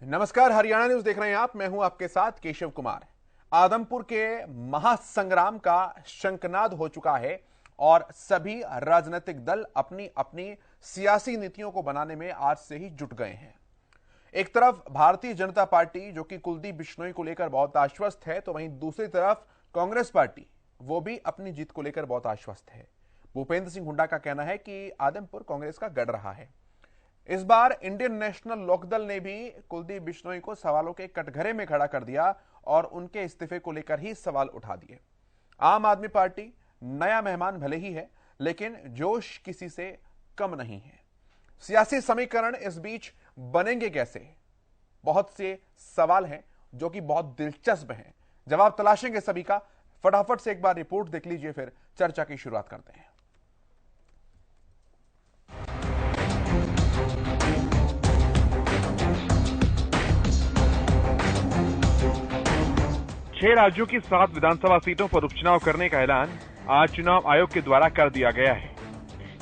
नमस्कार, हरियाणा न्यूज देख रहे हैं आप। मैं हूं आपके साथ केशव कुमार। आदमपुर के महासंग्राम का शंखनाद हो चुका है और सभी राजनीतिक दल अपनी अपनी सियासी नीतियों को बनाने में आज से ही जुट गए हैं। एक तरफ भारतीय जनता पार्टी जो कि कुलदीप बिश्नोई को लेकर बहुत आश्वस्त है, तो वहीं दूसरी तरफ कांग्रेस पार्टी वो भी अपनी जीत को लेकर बहुत आश्वस्त है। भूपेंद्र सिंह हुड्डा का कहना है कि आदमपुर कांग्रेस का गढ़ रहा है। इस बार इंडियन नेशनल लोकदल ने भी कुलदीप बिश्नोई को सवालों के कटघरे में खड़ा कर दिया और उनके इस्तीफे को लेकर ही सवाल उठा दिए। आम आदमी पार्टी नया मेहमान भले ही है, लेकिन जोश किसी से कम नहीं है। सियासी समीकरण इस बीच बनेंगे कैसे? बहुत से सवाल हैं जो कि बहुत दिलचस्प हैं। जवाब तलाशेंगे सभी का। फटाफट से एक बार रिपोर्ट देख लीजिए, फिर चर्चा की शुरुआत करते हैं। 6 राज्यों की 7 विधानसभा सीटों पर उपचुनाव करने का ऐलान आज चुनाव आयोग के द्वारा कर दिया गया है।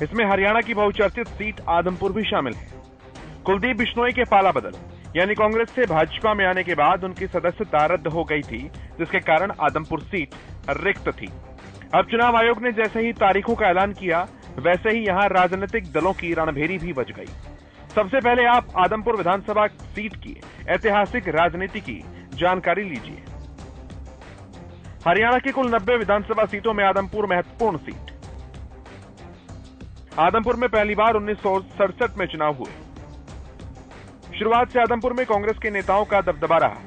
इसमें हरियाणा की बहुचर्चित सीट आदमपुर भी शामिल है। कुलदीप बिश्नोई के पाला बदल यानी कांग्रेस से भाजपा में आने के बाद उनकी सदस्यता रद्द हो गई थी, जिसके कारण आदमपुर सीट रिक्त थी। अब चुनाव आयोग ने जैसे ही तारीखों का ऐलान किया, वैसे ही यहां राजनीतिक दलों की रणभेरी भी बज गई। सबसे पहले आप आदमपुर विधानसभा सीट की ऐतिहासिक राजनीति की जानकारी लीजिए। हरियाणा की कुल 90 विधानसभा सीटों में आदमपुर महत्वपूर्ण सीट। आदमपुर में पहली बार 1967 में चुनाव हुए। शुरुआत से आदमपुर में कांग्रेस के नेताओं का दबदबा रहा।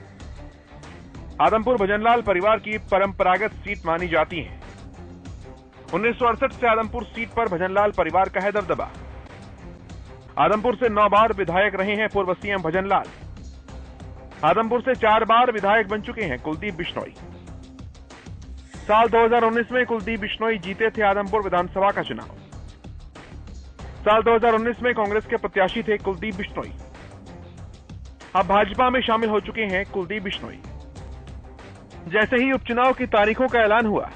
आदमपुर भजनलाल परिवार की परंपरागत सीट मानी जाती है। 1968 से आदमपुर सीट पर भजनलाल परिवार का है दबदबा। आदमपुर से 9 बार विधायक रहे हैं पूर्व सीएम भजनलाल। आदमपुर से 4 बार विधायक बन चुके हैं कुलदीप बिश्नोई। साल 2019 में कुलदीप बिश्नोई जीते थे आदमपुर विधानसभा का चुनाव। साल 2019 में कांग्रेस के प्रत्याशी थे कुलदीप बिश्नोई। अब भाजपा में शामिल हो चुके हैं कुलदीप बिश्नोई। जैसे ही उपचुनाव की तारीखों का ऐलान हुआ,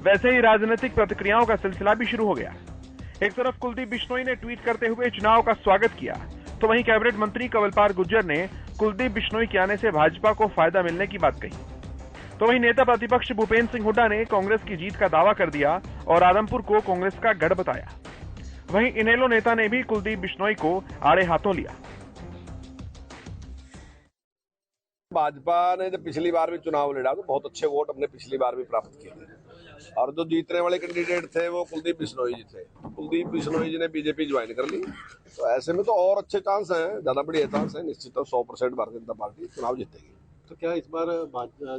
वैसे ही राजनीतिक प्रतिक्रियाओं का सिलसिला भी शुरू हो गया। एक तरफ कुलदीप बिश्नोई ने ट्वीट करते हुए चुनाव का स्वागत किया, तो वहीं कैबिनेट मंत्री कंवरपाल गुर्जर ने कुलदीप बिश्नोई के आने से भाजपा को फायदा मिलने की बात कही। तो वहीं नेता प्रतिपक्ष भूपेंद्र सिंह हुड्डा ने कांग्रेस की जीत का दावा कर दिया और आदमपुर को कांग्रेस का गढ़ बताया। वहीं इनेलो नेता ने भी कुलदीप बिश्नोई को आड़े हाथों लिया। भाजपा ने जब पिछली बार भी चुनाव लड़ा तो बहुत अच्छे वोट हमने पिछली बार भी प्राप्त किए थे और जो जीतने वाले कैंडिडेट थे वो कुलदीप बिश्नोई जी थे। कुलदीप बिश्नोई जी ने बीजेपी ज्वाइन कर ली, तो ऐसे में तो और अच्छे चांस हैं, ज्यादा बढ़िया चांस है। निश्चित 100% भारतीय जनता पार्टी चुनाव जीतेगी। तो क्या इस बार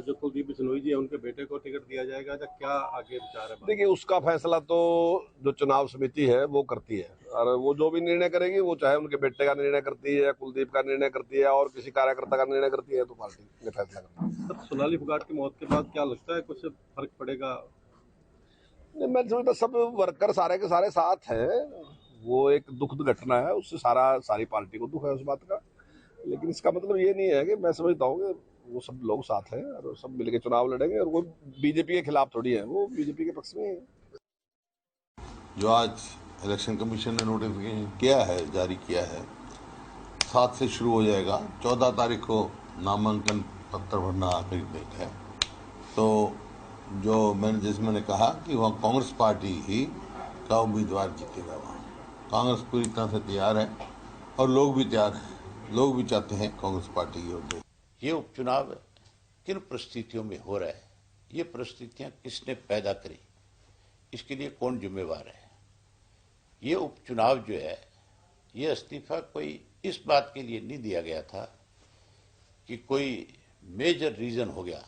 जो कुलदीप बिश्नोई जी है उनके बेटे को टिकट दिया जाएगा या क्या आगे विचार है? देखिए, उसका फैसला तो जो चुनाव समिति है वो करती है और वो जो भी निर्णय करेगी, वो चाहे उनके बेटे का निर्णय करती है या कुलदीप का निर्णय करती है और किसी कार्यकर्ता का निर्णय करती है, तो पार्टी ने फैसला करना है। सोनाली फोगाट की मौत के बाद क्या लगता है कुछ फर्क पड़ेगा? मैं समझता सब वर्कर सारे के सारे साथ हैं। वो एक दुखद घटना है, उससे सारी पार्टी को दुख है उस बात का, लेकिन इसका मतलब ये नहीं है कि मैं समझता हूँ कि वो सब लोग साथ हैं और सब मिलकर चुनाव लड़ेंगे और वो बीजेपी के खिलाफ थोड़ी है, वो बीजेपी के पक्ष में है। जो आज इलेक्शन कमीशन ने नोटिफिकेशन किया है, जारी किया है, 7 से शुरू हो जाएगा। 14 तारीख को नामांकन पत्र भरना आखिरी डेट है। तो जो मैंने कहा कि वहाँ कांग्रेस पार्टी ही का उम्मीदवार जीतेगा। वहाँ कांग्रेस पूरी तरह से तैयार है और लोग भी तैयार हैं। लोग भी चाहते हैं कांग्रेस पार्टी की ओर। ये उपचुनाव किन परिस्थितियों में हो रहा है, ये परिस्थितियां किसने पैदा करी, इसके लिए कौन जिम्मेवार है? ये उपचुनाव जो है, ये इस्तीफा कोई इस बात के लिए नहीं दिया गया था कि कोई मेजर रीजन हो गया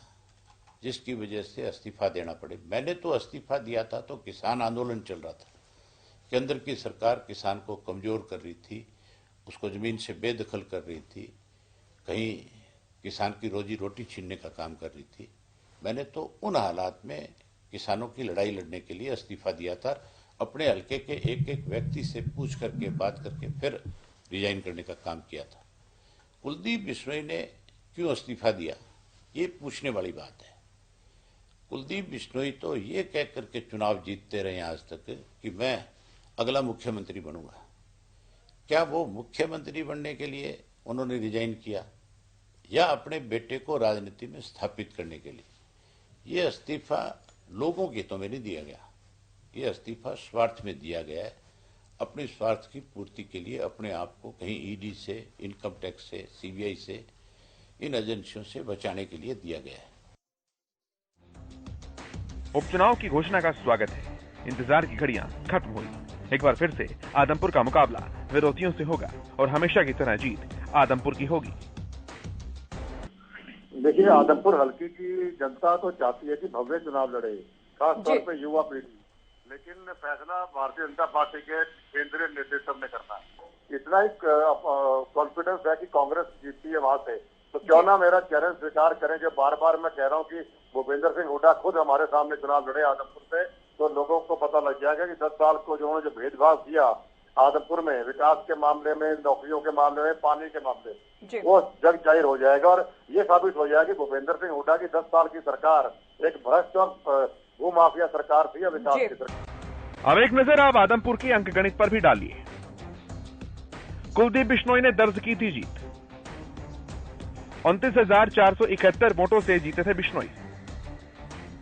जिसकी वजह से इस्तीफा देना पड़े। मैंने तो इस्तीफा दिया था तो किसान आंदोलन चल रहा था कि अंदर की सरकार किसान को कमजोर कर रही थी, उसको जमीन से बेदखल कर रही थी, कहीं किसान की रोजी रोटी छीनने का काम कर रही थी। मैंने तो उन हालात में किसानों की लड़ाई लड़ने के लिए इस्तीफा दिया था। अपने हल्के के एक एक व्यक्ति से पूछ करके बात करके फिर रिजाइन करने का काम किया था। कुलदीप बिश्नोई ने क्यों इस्तीफा दिया, ये पूछने वाली बात है। कुलदीप बिश्नोई तो ये कह करके चुनाव जीतते रहे आज तक कि मैं अगला मुख्यमंत्री बनूंगा। क्या वो मुख्यमंत्री बनने के लिए उन्होंने रिजाइन किया? या अपने बेटे को राजनीति में स्थापित करने के लिए। ये इस्तीफा लोगों के हितों में नहीं दिया गया, ये इस्तीफा स्वार्थ में दिया गया है, अपने स्वार्थ की पूर्ति के लिए, अपने आप को कहीं ईडी से, इनकम टैक्स से, सीबीआई से, इन एजेंसियों से बचाने के लिए दिया गया है। उपचुनाव की घोषणा का स्वागत है। इंतजार की घड़ियां खत्म हुई। एक बार फिर से आदमपुर का मुकाबला विरोधियों से होगा और हमेशा की तरह जीत आदमपुर की होगी। देखिए, आदमपुर हल्की की जनता तो चाहती है कि भव्य चुनाव लड़े, खासतौर पे युवा पीढ़ी, लेकिन फैसला भारतीय जनता पार्टी के केंद्रीय नेतृत्व में करना है। इतना ही कॉन्फिडेंस है कि कांग्रेस जीतती है वहां से, तो क्यों ना मेरा चैलेंज स्वीकार करें। जो बार बार मैं कह रहा हूं कि भूपेंद्र सिंह हुड्डा खुद हमारे सामने चुनाव लड़े आदमपुर से, तो लोगों को पता लग जाएगा कि 10 साल को जो उन्होंने जो भेदभाव किया आदमपुर में, विकास के मामले में, नौकरियों के मामले में, पानी के मामले, वो जग जाहिर हो जाएगा और ये साबित हो जाएगा कि भूपेंद्र सिंह हुड्डा की 10 साल की सरकार एक भ्रष्ट और भूमाफिया सरकार थी या विकास की सरकार। अब एक नजर आप आदमपुर के अंकगणित पर भी डालिए। कुलदीप बिश्नोई ने दर्ज की थी जीत। 29,471 वोटों से जीते थे बिश्नोई।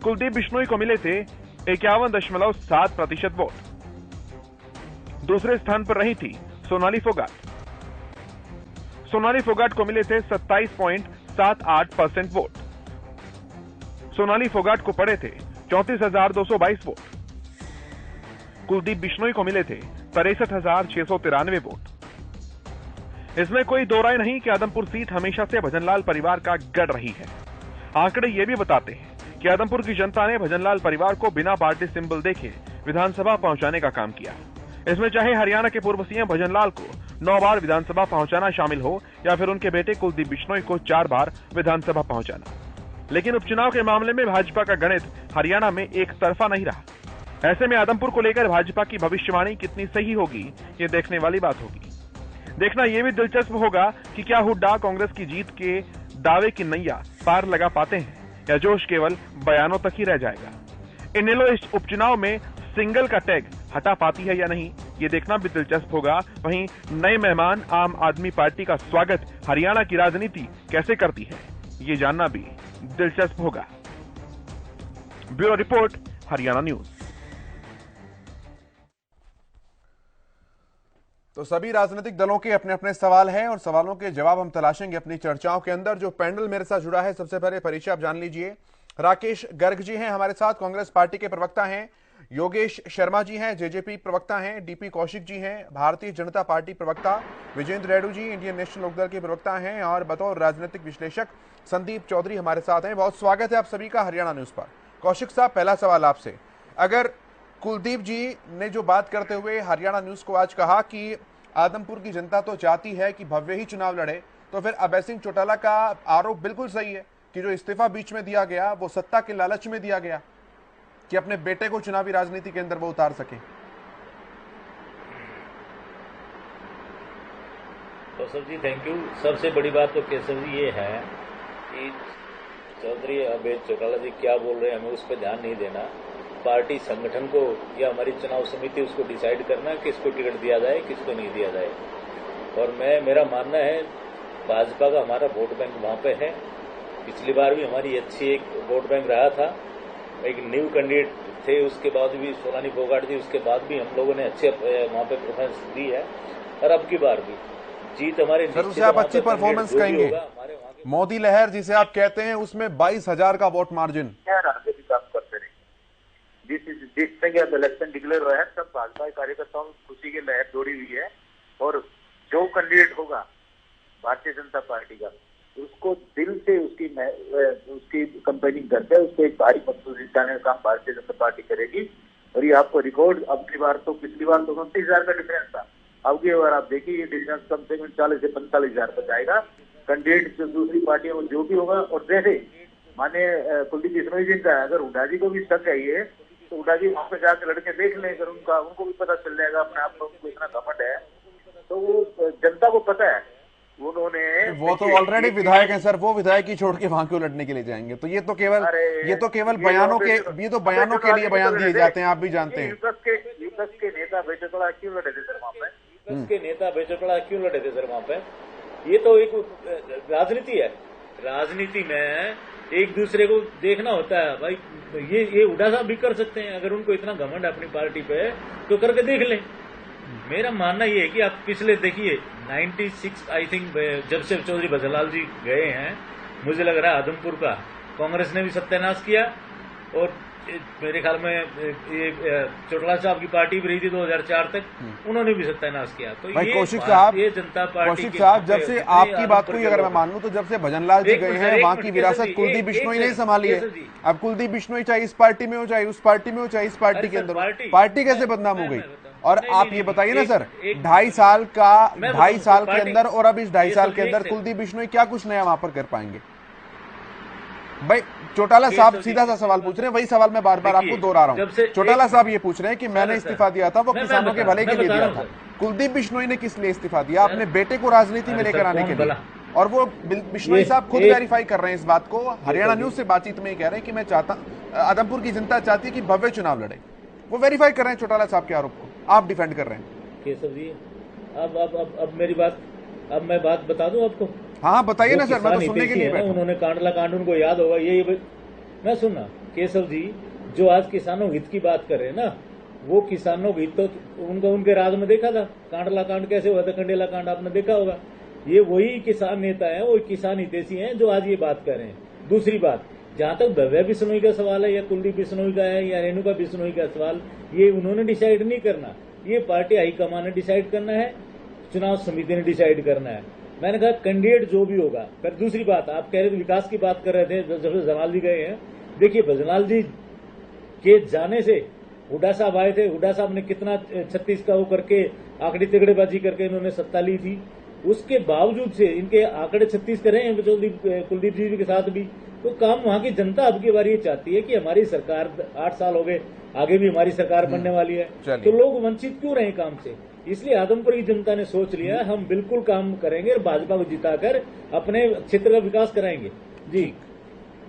कुलदीप बिश्नोई को मिले थे 51.7% वोट। दूसरे स्थान पर रही थी सोनाली फोगाट। सोनाली फोगाट को मिले थे 27.78% वोट। सोनाली फोगाट को पड़े थे 34,222 वोट। कुलदीप बिश्नोई को मिले थे 63,693 वोट। इसमें कोई दो राय नहीं कि आदमपुर सीट हमेशा से भजनलाल परिवार का गढ़ रही है। आंकड़े ये भी बताते हैं कि आदमपुर की जनता ने भजनलाल परिवार को बिना पार्टी सिंबल देखे विधानसभा पहुंचाने का काम किया। इसमें चाहे हरियाणा के पूर्व सीएम भजनलाल को 9 बार विधानसभा पहुंचाना शामिल हो या फिर उनके बेटे कुलदीप बिश्नोई को 4 बार विधानसभा पहुंचाना। लेकिन उपचुनाव के मामले में भाजपा का गणित हरियाणा में एक तरफा नहीं रहा। ऐसे में आदमपुर को लेकर भाजपा की भविष्यवाणी कितनी सही होगी, ये देखने वाली बात होगी। देखना यह भी दिलचस्प होगा कि क्या हुड्डा कांग्रेस की जीत के दावे की नैया पार लगा पाते हैं या जोश केवल बयानों तक ही रह जाएगा। इनेलो इस उपचुनाव में सिंगल का टैग हटा पाती है या नहीं, ये देखना भी दिलचस्प होगा। वहीं नए मेहमान आम आदमी पार्टी का स्वागत हरियाणा की राजनीति कैसे करती है, ये जानना भी दिलचस्प होगा। Bureau report, Haryana news. तो सभी राजनीतिक दलों के अपने अपने सवाल हैं और सवालों के जवाब हम तलाशेंगे अपनी चर्चाओं के अंदर। जो पैनल मेरे साथ जुड़ा है, सबसे पहले परिचय आप जान लीजिए। राकेश गर्ग जी हैं हमारे साथ, कांग्रेस पार्टी के प्रवक्ता हैं। योगेश शर्मा जी हैं, जेजेपी प्रवक्ता हैं। डीपी कौशिक जी हैं, भारतीय जनता पार्टी प्रवक्ता। विजेंद्र रेड्डी जी इंडियन नेशनल लोकदल के प्रवक्ता हैं और बतौर राजनीतिक विश्लेषक संदीप चौधरी हमारे साथ हैं। बहुत स्वागत है आप सभी का हरियाणा न्यूज पर। कौशिक साहब, पहला सवाल आपसे, अगर कुलदीप जी ने जो बात करते हुए हरियाणा न्यूज को आज कहा कि आदमपुर की जनता तो चाहती है कि भव्य ही चुनाव लड़े, तो फिर अभय सिंह चौटाला का आरोप बिल्कुल सही है कि जो इस्तीफा बीच में दिया गया वो सत्ता के लालच में दिया गया कि अपने बेटे को चुनावी राजनीति के अंदर वो उतार सके। Keshav ji thank you. सबसे बड़ी बात तो केशव जी ये है कि चौधरी अभय चौटाला जी क्या बोल रहे हैं हमें उस पर ध्यान नहीं देना। पार्टी संगठन को या हमारी चुनाव समिति उसको डिसाइड करना किसको टिकट दिया जाए किसको नहीं दिया जाए। और मेरा मानना है भाजपा का हमारा वोट बैंक वहां पे है। पिछली बार भी हमारी अच्छी एक वोट बैंक रहा था, एक न्यू कैंडिडेट थे, उसके बाद भी सोनाली फोगाट थी, उसके बाद भी हम लोगों ने अच्छे वहां पे परफॉर्मेंस दी है और अब की बार भी जीत हमारे। उसे आप अच्छी परफॉर्मेंस कहेंगे। मोदी लहर जिसे आप कहते हैं उसमें 22,000 का वोट मार्जिन जिससे कि अब इलेक्शन डिक्लेयर हुआ है, सब भाजपा कार्यकर्ताओं में खुशी की लहर दौड़ी हुई है। और जो कैंडिडेट होगा भारतीय जनता पार्टी का, उसको दिल से उसकी कंपेनिंग करते हैं, उसको एक भारी मजबूत जिताने का काम भारतीय जनता पार्टी करेगी। और ये आपको रिकॉर्ड, अब की बार तो पिछली बार तो 29,000 का डिफरेंस था, अब की बार आप देखिए ये डिफरेंस कम से कम 40 से 45,000 तक आएगा। कैंडिडेट जो दूसरी पार्टियों में जो भी होगा, और जैसे माने कुलदीप बिश्नोई जी का, अगर हुड्डा जी को भी शक है ये, तो हुड्डा जी वहां पे जाकर लड़के देख लें, अगर उनको भी पता चल जाएगा अपने आप में उनको इतना घमंड है, तो वो जनता को पता है। उन्होंने वो तो ऑलरेडी विधायक हैं सर, वो विधायक ही छोड़ के वहां क्यों लड़ने के लिए जाएंगे? तो ये तो केवल बयानों के लिए बयान दिए जाते हैं, आप भी जानते हैं। विपक्ष के नेता बेचौतड़ा क्यों लड़े थे सर वहाँ पे? विपक्ष के नेता बेचौतड़ा क्यों लड़े थे सर वहाँ पे? ये तो एक राजनीति है। राजनीति में एक दूसरे को देखना होता है भाई। ये हुड्डा साहब भी कर सकते हैं, अगर उनको इतना घमंड है अपनी पार्टी पे तो करके देख लें। मेरा मानना ये है कि आप पिछले देखिए 96 आई थिंक जब से चौधरी भजनलाल जी गए हैं, मुझे लग रहा है आदमपुर का कांग्रेस ने भी सत्यानाश किया, और मेरे ख्याल में ये चौटाला साहब की पार्टी भी रही थी 2004 तक, उन्होंने भी सत्यानाश किया। तो भाई ये कौशिक साहब, ये जनता पार्टी कौशिक साहब, जब से आपकी बात हुई अगर मैं मान लूं तो जब से भजनलाल जी गए हैं वहां की विरासत कुलदीप बिश्नोई ने संभाली है। अब कुलदीप बिश्नोई चाहे इस पार्टी में हो, चाहे उस पार्टी में हो, चाहे इस पार्टी के अंदर हो, पार्टी कैसे बदनाम हो गई? और आप ये बताइए ना सर, 2.5 साल के अंदर और अब इस 2.5 साल के अंदर कुलदीप बिश्नोई क्या कुछ नया वहां पर कर पाएंगे? भाई चौटाला साहब सीधा सा सवाल पूछ रहे हैं, वही सवाल मैं बार बार आपको दोहरा रहा हूं। चौटाला साहब ये पूछ रहे हैं कि मैंने इस्तीफा दिया था वो किसानों के भले के लिए दिया था। कुलदीप बिश्नोई ने किस लिए इस्तीफा दिया? अपने बेटे को राजनीति में लेकर आने के लिए। और वो बिश्नोई साहब खुद वेरीफाई कर रहे हैं इस बात को। हरियाणा न्यूज से बातचीत में कह रहे हैं कि मैं चाहता, आदमपुर की जनता चाहती है कि भव्य चुनाव लड़े। वो वेरीफाई कर रहे हैं चौटाला साहब के आरोप को, आप डिफेंड कर रहे हैं। केशव जी, अब मेरी बात, अब मैं बात बता दूं आपको। हाँ बताइए ना सर, मैं तो सुनने के लिए बैठा। उन्होंने कांडला कांड उनको याद होगा, ये मैं सुनना। केशव जी, जो आज किसानों हित की बात कर रहे हैं ना, वो किसानों हित तो उनके राज में देखा था। कांडला कांड कैसे हुआ था, कंडेला कांड आपने देखा होगा। ये वही किसान नेता है, वही किसान हितैषी हैं जो आज ये बात कर रहे हैं। दूसरी बात, जहां तक भव्य बिश्नोई का सवाल है या कुलदीप बिश्नोई का है या रेणुका बिश्नोई का सवाल, ये उन्होंने डिसाइड नहीं करना, ये पार्टी हाईकमान ने डिसाइड करना है, चुनाव समिति ने डिसाइड करना है। मैंने कहा कैंडिडेट जो भी होगा। फिर दूसरी बात, आप कह रहे थे विकास की बात कर रहे थे जब से भजनलाल जी गए हैं। देखिए भजनलाल जी के जाने से हुड्डा साहब आए थे, हुड्डा साहब ने कितना 36 का वो करके आंकड़ी तिगड़ेबाजी करके इन्होंने सत्ता ली थी। उसके बावजूद से इनके आंकड़े 36 करे हैं कुलदीप जी के साथ भी। तो काम वहां की जनता अब की बार ये चाहती है कि हमारी सरकार 8 साल हो गए, आगे भी हमारी सरकार बनने वाली है, तो लोग वंचित क्यों रहे काम से? इसलिए आदमपुर की जनता ने सोच लिया हम बिल्कुल काम करेंगे और भाजपा को जिताकर अपने क्षेत्र का विकास कराएंगे। जी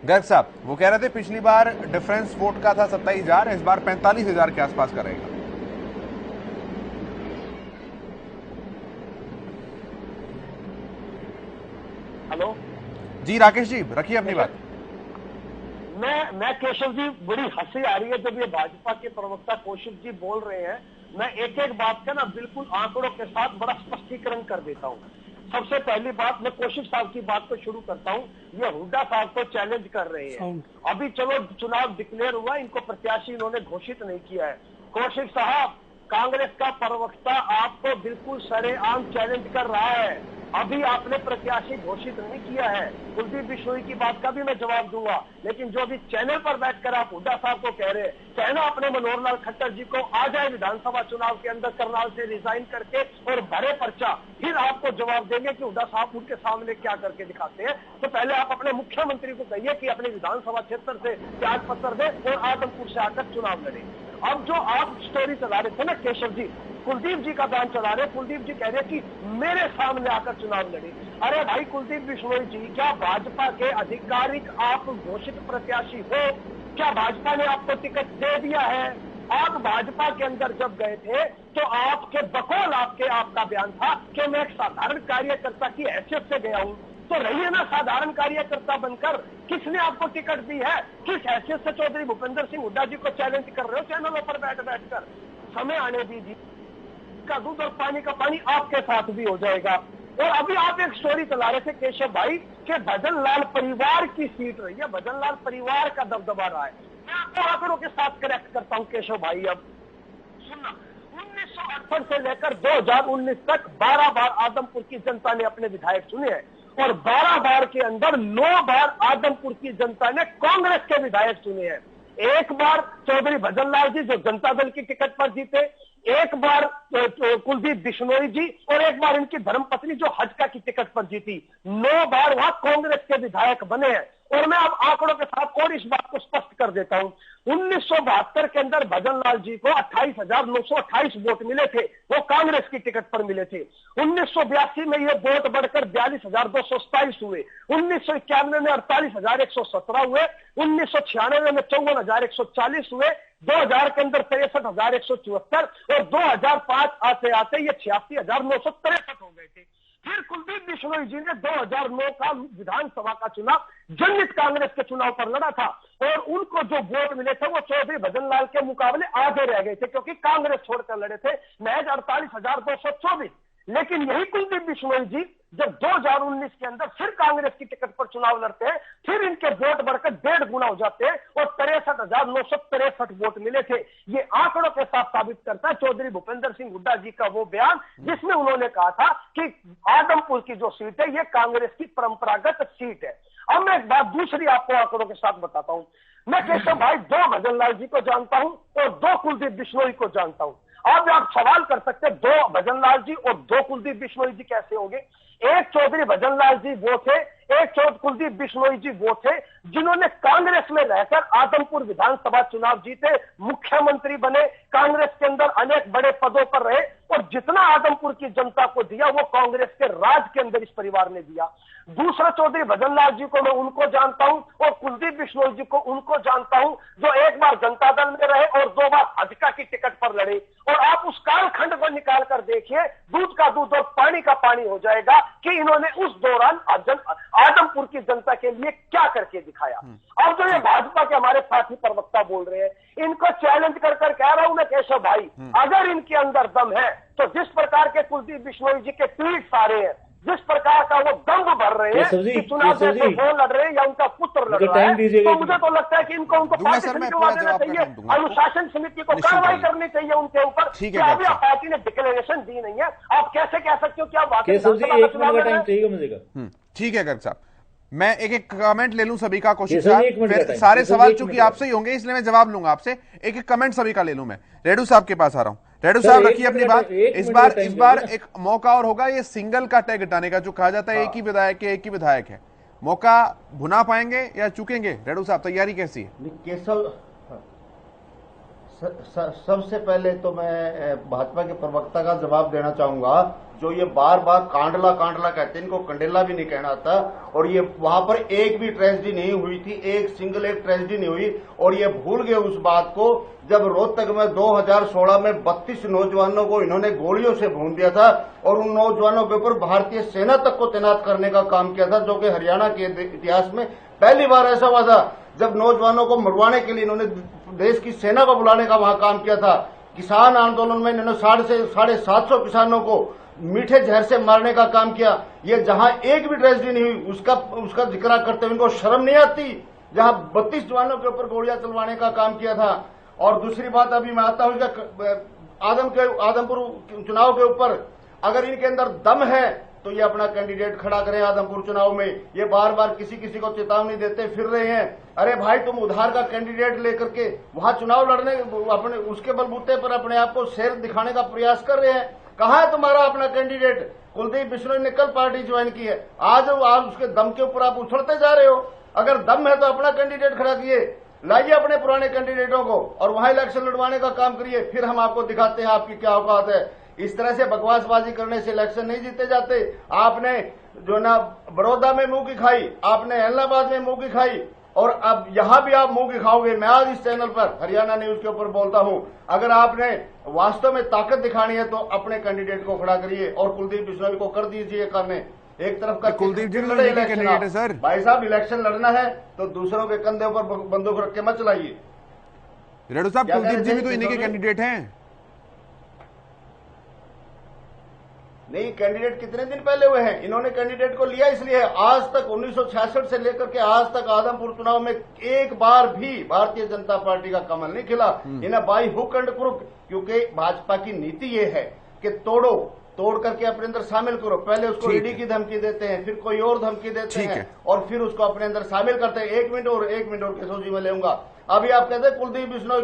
गर्ग साहब, वो कह रहे थे पिछली बार डिफरेंस वोट का था 27,000, इस बार 45,000 के आसपास का रहेगा। हेलो जी राकेश जी, रखिए अपनी बात। मैं केशव जी, बड़ी हंसी आ रही है जब ये भाजपा के प्रवक्ता कौशिक जी बोल रहे हैं। मैं एक एक बात का ना बिल्कुल आंकड़ों के साथ बड़ा स्पष्टीकरण कर देता हूँ। सबसे पहली बात, मैं कौशिक साहब की बात को शुरू करता हूँ। ये हुड्डा साहब को चैलेंज कर रहे हैं। अभी चलो चुनाव डिक्लेयर हुआ, इनको प्रत्याशी इन्होंने घोषित नहीं किया है। कौशिक साहब, कांग्रेस का प्रवक्ता आपको बिल्कुल सरेआम चैलेंज कर रहा है। अभी आपने प्रत्याशी घोषित नहीं किया है। कुलदीप बिश्नोई की बात का भी मैं जवाब दूंगा, लेकिन जो अभी चैनल पर बैठकर आप हुड्डा साहब को कह रहे हैं, कहना अपने मनोहर लाल खट्टर जी को आ जाए विधानसभा चुनाव के अंदर करनाल से रिजाइन करके और भरे पर्चा, फिर आपको जवाब देंगे कि हुड्डा साहब उनके सामने क्या करके दिखाते हैं। तो पहले आप अपने मुख्यमंत्री को कहिए कि अपने विधानसभा क्षेत्र से त्याग पत्र दे और आदमपुर से आकर चुनाव लड़े। अब जो आप स्टोरी चला रहे थे ना केशव जी, कुलदीप जी का बयान चला रहे, कुलदीप जी कह रहे कि मेरे सामने आकर चुनाव लड़े। अरे भाई कुलदीप बिश्नोई जी, क्या भाजपा के आधिकारिक आप घोषित प्रत्याशी हो? क्या भाजपा ने आपको टिकट दे दिया है? आप भाजपा के अंदर जब गए थे तो आपके बकौल आपका बयान था कि मैं एक साधारण कार्यकर्ता की हैसियत से गया हूं। तो रहिए ना साधारण कार्यकर्ता बनकर। किसने आपको टिकट दी है? किस हैसियत से चौधरी भूपेंद्र सिंह हुड्डा जी को चैलेंज कर रहे हो चैनलों पर बैठकर? समय आने दीजिए, का दूध और पानी का पानी आपके साथ भी हो जाएगा। और अभी आप एक स्टोरी चला रहे थे केशव भाई कि भजनलाल परिवार की सीट रही है, भजनलाल परिवार का दबदबा रहा है। मैं आपको आंकड़ों के साथ करेक्ट करता हूं केशव भाई। अब सुनना, 1968 से लेकर 2019 तक 12 बार आदमपुर की जनता ने अपने विधायक चुने हैं और 12 बार के अंदर 9 बार आदमपुर की जनता ने कांग्रेस के विधायक चुने हैं। एक बार चौधरी भजनलाल जी जो जनता दल की टिकट पर जीते, एक बार कुलदीप बिश्नोई जी और एक बार इनकी धर्मपत्नी जो हजका की टिकट पर जीती। 9 बार वहां कांग्रेस के विधायक बने हैं। और मैं अब आंकड़ों के साथ और इस बात को स्पष्ट कर देता हूं। 1972 के अंदर भजनलाल जी को 28,928 वोट मिले थे, वो कांग्रेस की टिकट पर मिले थे। 1982 में ये वोट बढ़कर 42,227 हुए। 1991 में 48,117 हुए। 1996 में 54,140 हुए। 2000 के अंदर 63,174 और 2005 आते आते ये 86,963 हो गए थे। फिर कुलदीप बिश्नोई जी ने 2009 का विधानसभा का चुनाव जनहित कांग्रेस के चुनाव पर लड़ा था और उनको जो वोट मिले थे वो चौधरी भजनलाल के मुकाबले आधे रह गए थे, क्योंकि कांग्रेस छोड़कर लड़े थे महज 48,224। लेकिन यही कुलदीप बिश्नोई जी जब 2019 के अंदर फिर कांग्रेस की टिकट पर चुनाव लड़ते हैं, फिर इनके वोट बढ़कर 1.5 गुना हो जाते हैं और 63,963 वोट मिले थे। ये आंकड़ों के साथ साबित करता है चौधरी भूपेंद्र सिंह हुड्डा जी का वो बयान जिसमें उन्होंने कहा था कि आदमपुर की जो सीट है ये कांग्रेस की परंपरागत सीट है। अब मैं एक बात दूसरी आपको आंकड़ों के साथ बताता हूं। मैं केशव भाई 2 भजनलाल जी को जानता हूं और 2 कुलदीप बिश्नोई को जानता हूं। अब आप सवाल कर सकते हैं 2 भजनलाल जी और 2 कुलदीप बिश्नोई जी कैसे होंगे। एक चौधरी भजनलाल जी वो थे, एक कुलदीप बिश्नोई जी वो थे जिन्होंने कांग्रेस में रहकर आदमपुर विधानसभा चुनाव जीते, मुख्यमंत्री बने, कांग्रेस के अंदर अनेक बड़े पदों पर रहे और जितना आदमपुर की जनता को दिया वो कांग्रेस के राज के अंदर इस परिवार ने दिया। दूसरा चौधरी भजनलाल जी को मैं उनको जानता हूं और कुलदीप बिश्नोई जी को उनको जानता हूं जो एक बार जनता दल में रहे और 2 बार भाजपा की टिकट पर लड़े। और आप उस कालखंड को निकाल कर देखिए, दूध का दूध और पानी का पानी हो जाएगा कि इन्होंने उस दौरान आदमपुर की जनता के लिए क्या करके दिखाया। अब जो ये भाजपा के हमारे साथी प्रवक्ता बोल रहे हैं, इनको चैलेंज कर कह रहा हूं मैं केशव भाई, अगर इनके अंदर दम है तो जिस प्रकार के कुलदीप बिश्नोई जी के ट्वीट आ रहे हैं, जिस प्रकार का वो दम्भ भर रहे हैं कि चुनाव जैसे वो लड़ रहे हैं या उनका पुत्र लड़ रहा है, तो मुझे तो लगता है कि उनको पार्टी समिति को देना चाहिए, अनुशासन समिति को कार्रवाई करनी चाहिए उनके ऊपर। अभी पार्टी ने डिक्लेरेशन दी नहीं है, आप कैसे कह सकते हो कि आप वाकई चुनाव लड़ रहे हैं। ठीक है गर्ग साहब, मैं एक एक कमेंट ले लूं सभी का। कोशिश फिर सारे सवाल चूंकि आपसे ही होंगे इसलिए मैं जवाब लूंगा आपसे। एक एक कमेंट सभी का ले लूं मैं। रेडू साहब के पास आ रहा हूं। रेडू साहब रखिए अपनी बात। इस बार एक मौका और होगा ये सिंगल का टैग हटाने का, जो कहा जाता है एक ही विधायक है, एक ही विधायक है। मौका भुना पाएंगे या चुकेंगे? रेडू साहब तैयारी कैसी है? केशव, सबसे पहले तो मैं भाजपा के प्रवक्ता का जवाब देना चाहूंगा, जो ये बार बार कांडला कहते हैं, इनको कंडेला भी नहीं कहना आता। और ये वहां पर एक भी ट्रेजेडी नहीं हुई थी, एक ट्रेजेडी नहीं हुई। और ये भूल गए उस बात को जब रोहतक में 2016 में 32 नौजवानों को इन्होंने गोलियों से भून दिया था और उन नौजवानों के ऊपर भारतीय सेना तक को तैनात करने का काम किया था, जो कि हरियाणा के इतिहास में पहली बार ऐसा हुआ था जब नौजवानों को मरवाने के लिए इन्होंने देश की सेना को बुलाने का वहां काम किया था। किसान आंदोलन में इन्होंने 750 किसानों को मीठे जहर से मारने का काम किया। ये जहां एक भी ट्रेजेडी नहीं हुई उसका जिक्र करते हुए इनको शर्म नहीं आती, जहां 32 जवानों के ऊपर गोलियां चलवाने का काम किया था। और दूसरी बात, अभी मैं आता हूं आदमपुर चुनाव के ऊपर, अगर इनके अंदर दम है तो ये अपना कैंडिडेट खड़ा करें आदमपुर चुनाव में। ये बार बार किसी को चेतावनी देते फिर रहे हैं, अरे भाई तुम उधार का कैंडिडेट लेकर के वहां चुनाव लड़ने अपने उसके बलबूते पर अपने आप को शेर दिखाने का प्रयास कर रहे हैं। कहां है तुम्हारा अपना कैंडिडेट? कुलदीप बिश्नोई ने कल पार्टी ज्वाइन की है, आज उसके दम के ऊपर आप उछलते जा रहे हो। अगर दम है तो अपना कैंडिडेट खड़ा किए, लाइए अपने पुराने कैंडिडेटों को और वहां इलेक्शन लड़वाने का काम करिए, फिर हम आपको दिखाते हैं आपकी क्या औकात है। इस तरह से बकवासबाजी करने से इलेक्शन नहीं जीते जाते। आपने जो ना बड़ौदा में मुंह की खाई, आपने इलाहाबाद में मुंह की खाई और अब यहां भी आप मुंह की खाओगे। मैं आज इस चैनल पर हरियाणा न्यूज के ऊपर बोलता हूं, अगर आपने वास्तव में ताकत दिखानी है तो अपने कैंडिडेट को खड़ा करिए और कुलदीप बिश्नोई को कर दीजिए करने। एक तरफ का कुलदीप जी कैंडिडेट है सर। भाई साहब, इलेक्शन लड़ना है तो दूसरों के कंधे ऊपर बंदूक रख के मत चलाइए। रेडू साहब, कुलदीप जी भी तो इन्हीं के कैंडिडेट हैं। नहीं, कैंडिडेट कितने दिन पहले हुए हैं? इन्होंने कैंडिडेट को लिया इसलिए आज तक 1966 से लेकर के आज तक आदमपुर चुनाव में एक बार भी भारतीय जनता पार्टी का कमल नहीं खिला। इन्हें बाई हुक एंड क्रुक, क्योंकि भाजपा की नीति ये है कि तोड़ करके अपने अंदर शामिल करो। पहले उसको ईडी की धमकी देते हैं, फिर कोई और धमकी देते हैं और फिर उसको अपने अंदर शामिल करते हैं। एक मिनट और केशव जी में लेऊंगा। अभी आप कहते हैं कुलदीप बिश्नोई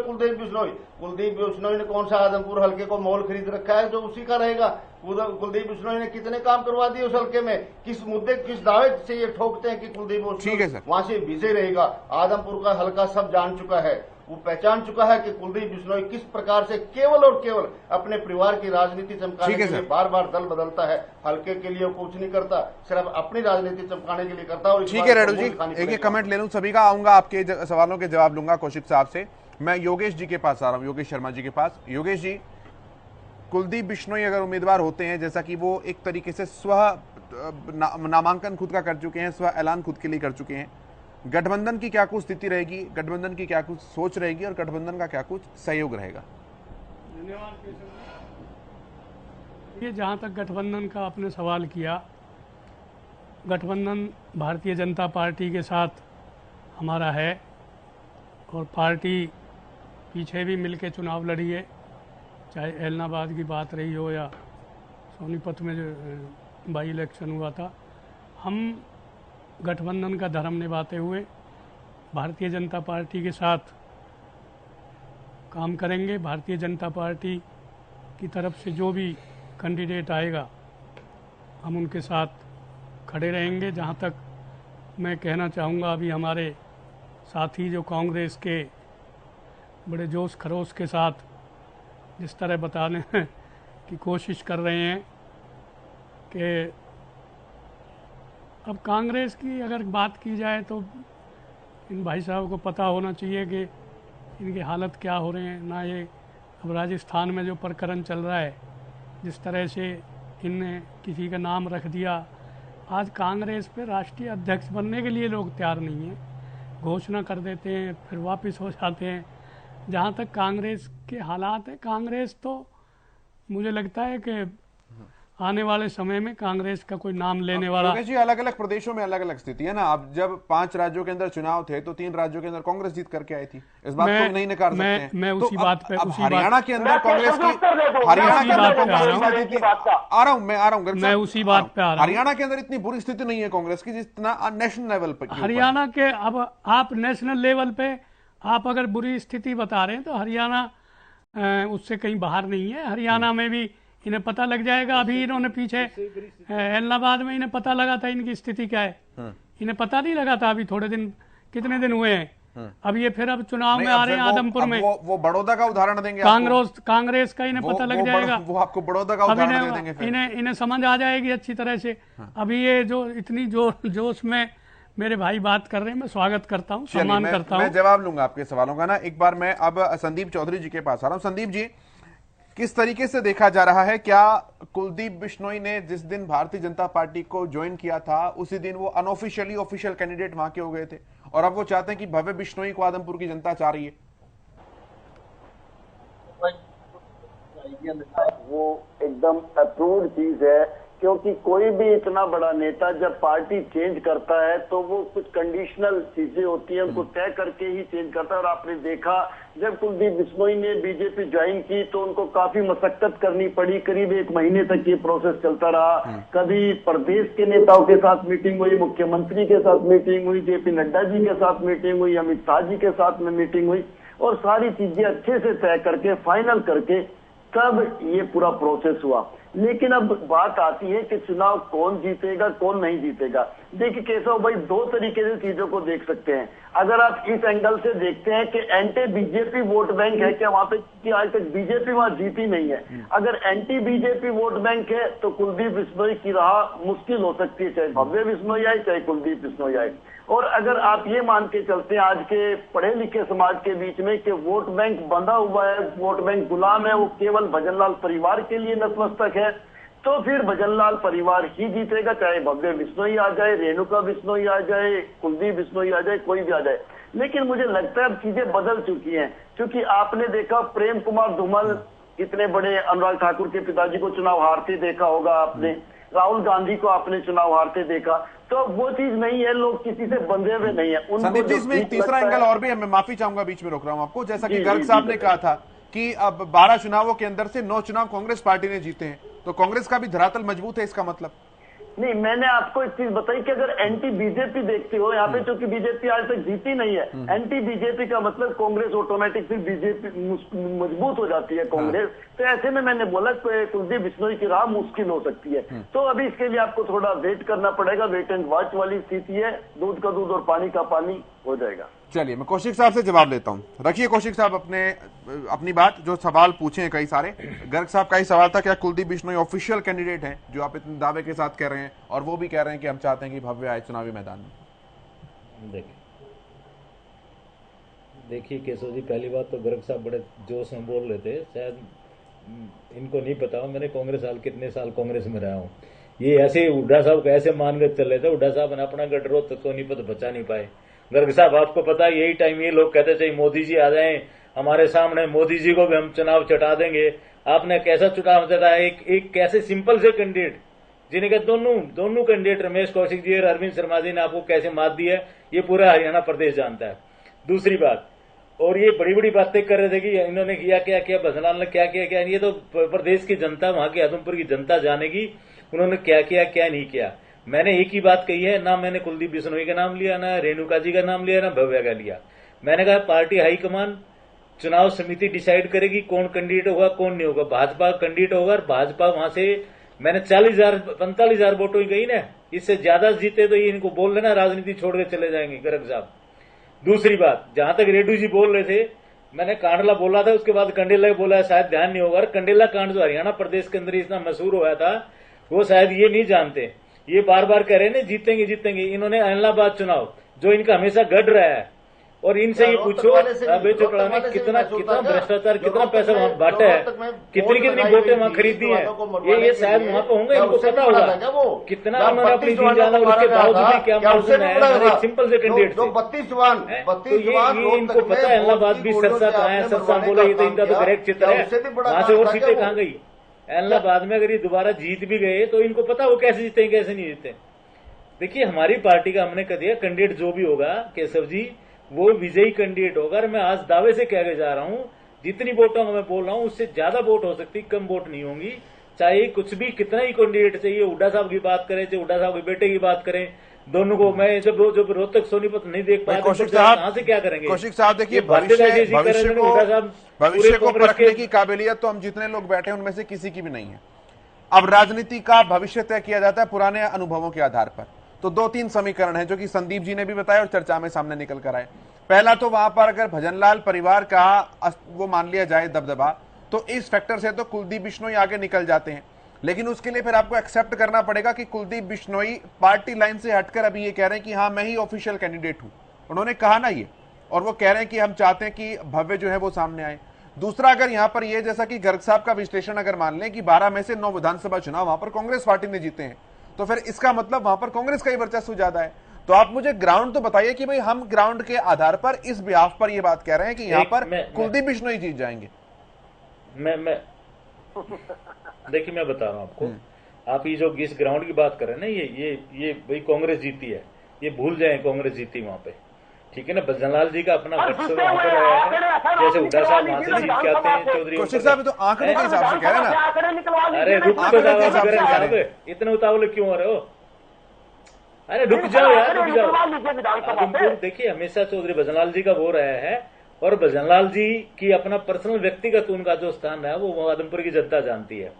ने कौन सा आदमपुर हल्के को मोल खरीद रखा है जो उसी का रहेगा? कुलदीप बिश्नोई ने कितने काम करवा दिए उस हल्के में? किस मुद्दे किस दावे से ये ठोकते हैं कि कुलदीप बिश्नोई वहां से विजय रहेगा? आदमपुर का हल्का सब जान चुका है, वो पहचान चुका है कि कुलदीप बिश्नोई किस प्रकार से केवल और केवल अपने परिवार की राजनीति चमकाने के लिए बार बार दल बदलता है। हल्के के लिए कुछ नहीं करता, सिर्फ अपनी राजनीति चमकाने के लिए करता है। ठीक है रेडू जी, एक एक कमेंट ले लूं सभी का। आऊंगा आपके सवालों के जवाब लूंगा कौशिक साहब से। मैं योगेश जी के पास आ रहा हूं, योगेश शर्मा जी के पास। योगेश जी, कुलदीप बिश्नोई अगर उम्मीदवार होते हैं, जैसा कि वो एक तरीके से नामांकन खुद का कर चुके हैं, स्व ऐलान खुद के लिए कर चुके हैं, गठबंधन की क्या कुछ स्थिति रहेगी, गठबंधन की क्या कुछ सोच रहेगी और गठबंधन का क्या कुछ सहयोग रहेगा? ये जहाँ तक गठबंधन का आपने सवाल किया, गठबंधन भारतीय जनता पार्टी के साथ हमारा है और पार्टी पीछे भी मिलके चुनाव लड़ी है, चाहे एलनाबाद की बात रही हो या सोनीपत में जो बाई इलेक्शन हुआ था। हम गठबंधन का धर्म निभाते हुए भारतीय जनता पार्टी के साथ काम करेंगे। भारतीय जनता पार्टी की तरफ से जो भी कैंडिडेट आएगा हम उनके साथ खड़े रहेंगे। जहाँ तक मैं कहना चाहूँगा, अभी हमारे साथी जो कांग्रेस के बड़े जोश खरोश के साथ जिस तरह बताने की कोशिश कर रहे हैं कि अब कांग्रेस की अगर बात की जाए तो इन भाई साहब को पता होना चाहिए कि इनकी हालत क्या हो रहे हैं ना। ये अब राजस्थान में जो प्रकरण चल रहा है, जिस तरह से इनने किसी का नाम रख दिया, आज कांग्रेस पे राष्ट्रीय अध्यक्ष बनने के लिए लोग तैयार नहीं हैं, घोषणा कर देते हैं फिर वापस हो जाते हैं। जहाँ तक कांग्रेस के हालात है, कांग्रेस तो मुझे लगता है कि आने वाले समय में कांग्रेस का कोई नाम लेने वाला। जी, अलग अलग प्रदेशों में अलग अलग स्थिति है ना। अब जब 5 राज्यों के अंदर चुनाव थे तो 3 राज्यों के अंदर कांग्रेस जीत करके आई थी, इस बात को नहीं नकार सकते हैं। मैं उसी बात पे हरियाणा के अंदर कांग्रेस की, हरियाणा के अंदर कांग्रेस आ रहा हूँ मैं उसी बात पे आ रहा हूँ। हरियाणा के अंदर इतनी बुरी स्थिति नहीं है कांग्रेस की जितना नेशनल लेवल पे। हरियाणा के, अब आप नेशनल लेवल पे आप अगर बुरी स्थिति बता रहे हैं तो हरियाणा उससे कहीं बाहर नहीं है। हरियाणा में भी इन्हें पता लग जाएगा। अभी इन्होंने पीछे एलनाबाद में इन्हें पता लगा था इनकी स्थिति क्या है, इन्हें पता नहीं लगा था। अभी थोड़े दिन, कितने दिन हुए हैं, अब ये फिर अब चुनाव में आ रहे हैं आदमपुर में। वो बड़ौदा का उदाहरण देंगे, कांग्रेस का इन्हें पता लग जाएगा। वो आपको बड़ौदा का उदाहरण दे देंगे, इन्हें समझ आ जाएगी अच्छी तरह से। अभी ये जो इतनी जोश में मेरे भाई बात कर रहे हैं, मैं स्वागत करता हूं, सम्मान करता हूं। मैं जवाब लूंगा आपके सवालों का ना। एक बार मैं अब संदीप चौधरी जी के पास आ रहा हूं। संदीप जी, किस तरीके से देखा जा रहा है, क्या कुलदीप बिश्नोई ने जिस दिन भारतीय जनता पार्टी को ज्वाइन किया था उसी दिन वो अनऑफिशियली ऑफिशियल कैंडिडेट वहां के हो गए थे और अब वो चाहते हैं कि भव्य बिश्नोई को आदमपुर की जनता चाह रही है? वो एकदम अप्रूव्ड चीज है, क्योंकि कोई भी इतना बड़ा नेता जब पार्टी चेंज करता है तो वो कुछ कंडीशनल चीजें होती है, उनको तय करके ही चेंज करता है। और आपने देखा जब कुलदीप बिश्नोई ने बीजेपी ज्वाइन की तो उनको काफी मशक्कत करनी पड़ी, करीब 1 महीने तक ये प्रोसेस चलता रहा। कभी प्रदेश के नेताओं के साथ मीटिंग हुई, मुख्यमंत्री के साथ मीटिंग हुई, जेपी नड्डा जी के साथ मीटिंग हुई, अमित शाह जी के साथ में मीटिंग हुई और सारी चीजें अच्छे से तय करके फाइनल करके तब ये पूरा प्रोसेस हुआ। लेकिन अब बात आती है कि चुनाव कौन जीतेगा कौन नहीं जीतेगा। देखिए केशव भाई, 2 तरीके से चीजों को देख सकते हैं। अगर आप इस एंगल से देखते हैं कि एंटी बीजेपी वोट बैंक है क्या वहां पे, कि आज तक बीजेपी वहां जीती नहीं है। अगर एंटी बीजेपी वोट बैंक है तो कुलदीप बिश्नोई की राह मुश्किल हो सकती है, चाहे भव्य बिश्नोई आए चाहे कुलदीप बिश्नोई आए। और अगर आप ये मान के चलते हैं आज के पढ़े लिखे समाज के बीच में कि वोट बैंक बंधा हुआ है, वोट बैंक गुलाम है, वो केवल भजनलाल परिवार के लिए नतमस्तक है, तो फिर भजनलाल परिवार ही जीतेगा, चाहे भव्य बिश्नोई आ जाए, रेणुका बिश्नोई आ जाए, कुलदीप बिश्नोई आ जाए, कोई भी आ जाए। लेकिन मुझे लगता है अब चीजें बदल चुकी हैं, क्योंकि आपने देखा प्रेम कुमार धूमल इतने बड़े अनुराग ठाकुर के पिताजी को चुनाव हारते देखा होगा आपने, राहुल गांधी को आपने चुनाव हारते देखा, तो वो चीज नहीं है, लोग किसी से बंधे हुए नहीं है। संदीप जी, इसमें एक तीसरा एंगल और भी है, मैं माफी चाहूंगा बीच में रोक रहा हूं आपको। जैसा कि गर्ग साहब ने कहा था कि अब 12 चुनावों के अंदर से 9 चुनाव कांग्रेस पार्टी ने जीते हैं, तो कांग्रेस का भी धरातल मजबूत है, इसका मतलब? नहीं, मैंने आपको एक चीज बताई कि अगर एंटी बीजेपी देखते हो यहाँ पे, क्योंकि बीजेपी आज तक जीती नहीं है, एंटी बीजेपी का मतलब कांग्रेस ऑटोमेटिक फिर बीजेपी मजबूत हो जाती है कांग्रेस। तो ऐसे में मैंने बोला कुलदीप बिश्नोई की राह मुश्किल हो सकती है। तो अभी इसके लिए आपको थोड़ा वेट करना पड़ेगा, वेट एंड वॉच वाली स्थिति है, दूध का दूध और पानी का पानी हो जाएगा। चलिए, मैं कौशिक साहब से जवाब लेता हूं। रखिए कौशिक साहब अपनी बात, जो सवाल पूछे हैं कई सारे। गर्ग साहब का ही सवाल था, क्या कुलदीप बिश्नोई ऑफिशियल कैंडिडेट हैं, जो आप इतने दावे के साथ कह रहे हैं, और वो भी कह रहे हैं कि हम चाहते हैं कि भव्य आए चुनावी मैदान में। देखिए केशव जी, पहली बात तो गर्ग साहब बड़े जोश में बोल रहे थे, शायद इनको नहीं पता, मैंने कांग्रेस कितने साल कांग्रेस में रहा हूँ। ये ऐसे हुड्डा साहब को ऐसे मान कर चल रहे थे, हुड्डा साहब ने अपना गठरोध तो सोनीपत बचा नहीं पाए। गर्ग साहब आपको पता है, यही टाइम ये लोग कहते थे मोदी जी आ जाएं हमारे सामने, मोदी जी को भी हम चुनाव चटा देंगे। आपने कैसा चुनाव चटा? एक कैसे सिंपल से कैंडिडेट जिन्हें कहा दोनों कैंडिडेट रमेश कौशिक जी और अरविंद शर्मा जी ने आपको कैसे मात दी है, ये पूरा हरियाणा प्रदेश जानता है। दूसरी बात, और ये बड़ी बड़ी बातें कर रहे थे कि इन्होंने किया क्या क्या, भजनलाल ने क्या किया क्या, ये तो प्रदेश की जनता, वहां की आदमपुर की जनता जानेगी उन्होंने क्या किया क्या नहीं किया। मैंने एक ही बात कही है, ना मैंने कुलदीप बिश्नोई का नाम लिया, ना रेणुका जी का नाम लिया, ना भव्या का लिया। मैंने कहा पार्टी हाईकमान चुनाव समिति डिसाइड करेगी कौन कैंडिडेट होगा कौन नहीं होगा। भाजपा कैंडिडेट होगा और भाजपा वहां से मैंने 45,000 वोटों ही गई ना, इससे ज्यादा जीते तो ये इनको बोल लेना राजनीति छोड़ के चले जाएंगे गर्ग साहब। दूसरी बात, जहां तक रेड्डी जी बोल रहे थे, मैंने कांडला बोला था, उसके बाद कंडेला बोला, शायद ध्यान नहीं होगा। कंडेला कांड जो हरियाणा प्रदेश के अंदर इतना मशहूर हुआ था, वो शायद ये नहीं जानते। ये बार बार कह रहे हैं जीतेंगे जीतेंगे। इन्होंने इलाहाबाद चुनाव जो इनका हमेशा गढ़ रहा है, और इनसे ये पूछो अबे चोपड़ा ने कितना भ्रष्टाचार, कितना पैसा वहां बांटा है, कितनी वोटें वहां खरीदी है, ये शायद वहां पे होंगे, इनको पता होगा कितना उन्होंने अपनी जीत जाना, उसके बावजूद भी क्या मार्जिन है। सिंपल से कैंडिडेट तो ये इनको पता है। इलाहाबाद भी सरसा कहाँ है, सरसा बोला ये तो इनका तो करेक्ट चित्र है, वहां से और सीटें कहाँ गई। इलाहाबाद में अगर ये दोबारा जीत भी गए तो इनको पता वो कैसे जीते कैसे नहीं जीते। देखिए हमारी पार्टी का हमने कह दिया कैंडिडेट जो भी होगा केशव जी वो विजयी कैंडिडेट होगा। मैं आज दावे से कह के जा रहा हूं, जितनी वोटों में बोल रहा हूं उससे ज्यादा वोट हो सकती, कम वोट नहीं होंगी। चाहे कुछ भी कितना ही कैंडिडेट चाहिए, हुड्डा साहब की बात करें, चाहे हुड्डा साहब के बेटे की बात करें, दोनों को मैं जब रोहतक सोनीपत नहीं देख पाया कौशिक साहब कहां से क्या करेंगे। कौशिक साहब देखिए भविष्य को परखने की काबिलियत तो हम जितने लोग बैठे हैं उनमें से किसी की भी नहीं है। अब राजनीति का भविष्य तय किया जाता है पुराने अनुभवों के आधार पर। तो 2-3 समीकरण है जो कि संदीप जी ने भी बताया और चर्चा में सामने निकल कर आए। पहला तो वहां पर अगर भजनलाल परिवार का वो मान लिया जाए दबदबा, तो इस फैक्टर से तो कुलदीप बिश्नोई आगे निकल जाते हैं। लेकिन उसके लिए फिर आपको एक्सेप्ट करना पड़ेगा कि कुलदीप बिश्नोई पार्टी लाइन से हटकर अभी ये कह रहे हैं कि हाँ मैं ही ऑफिशियल कैंडिडेट हूं। उन्होंने कहा ना ये, और वो कह रहे हैं कि हम चाहते हैं कि भव्य जो है वो सामने आए। दूसरा, अगर यहां पर ये जैसा कि गर्ग साहब का विश्लेषण अगर मान लें कि 12 में से 9 विधानसभा चुनाव वहां पर कांग्रेस पार्टी ने जीते हैं, तो फिर इसका मतलब वहां पर कांग्रेस का ही वर्चस्व ज्यादा है। तो आप मुझे ग्राउंड तो बताइए कि भाई हम ग्राउंड के आधार पर इस बिहाफ पर ये बात कह रहे हैं कि यहां पर कुलदीप बिश्नोई जीत जाएंगे। मैं देखिए मैं बता रहा हूं आपको, आप ये जो इस ग्राउंड की बात कर रहे हैं ना, ये भाई कांग्रेस जीती है, ये भूल जाए कांग्रेस जीती वहां पे, ठीक है ना। भजनलाल जी का अपना वर्चस्व वहां पर है, जैसे हुड्डा साहब वहां से जीत के आते हैं, चौधरी कौशिक साहब तो आंकड़ों के हिसाब से कह रहे हैं ना। अरे रुक जाओ, इतने उतावले क्यों हो रहे हो? अरे रुक जाओ यार, रुक जाओ। देखिए हमेशा चौधरी भजनलाल जी का वो रहा है, और भजनलाल जी की अपना पर्सनल व्यक्तिगत उनका जो स्थान है वो आदमपुर की जनता जानती है।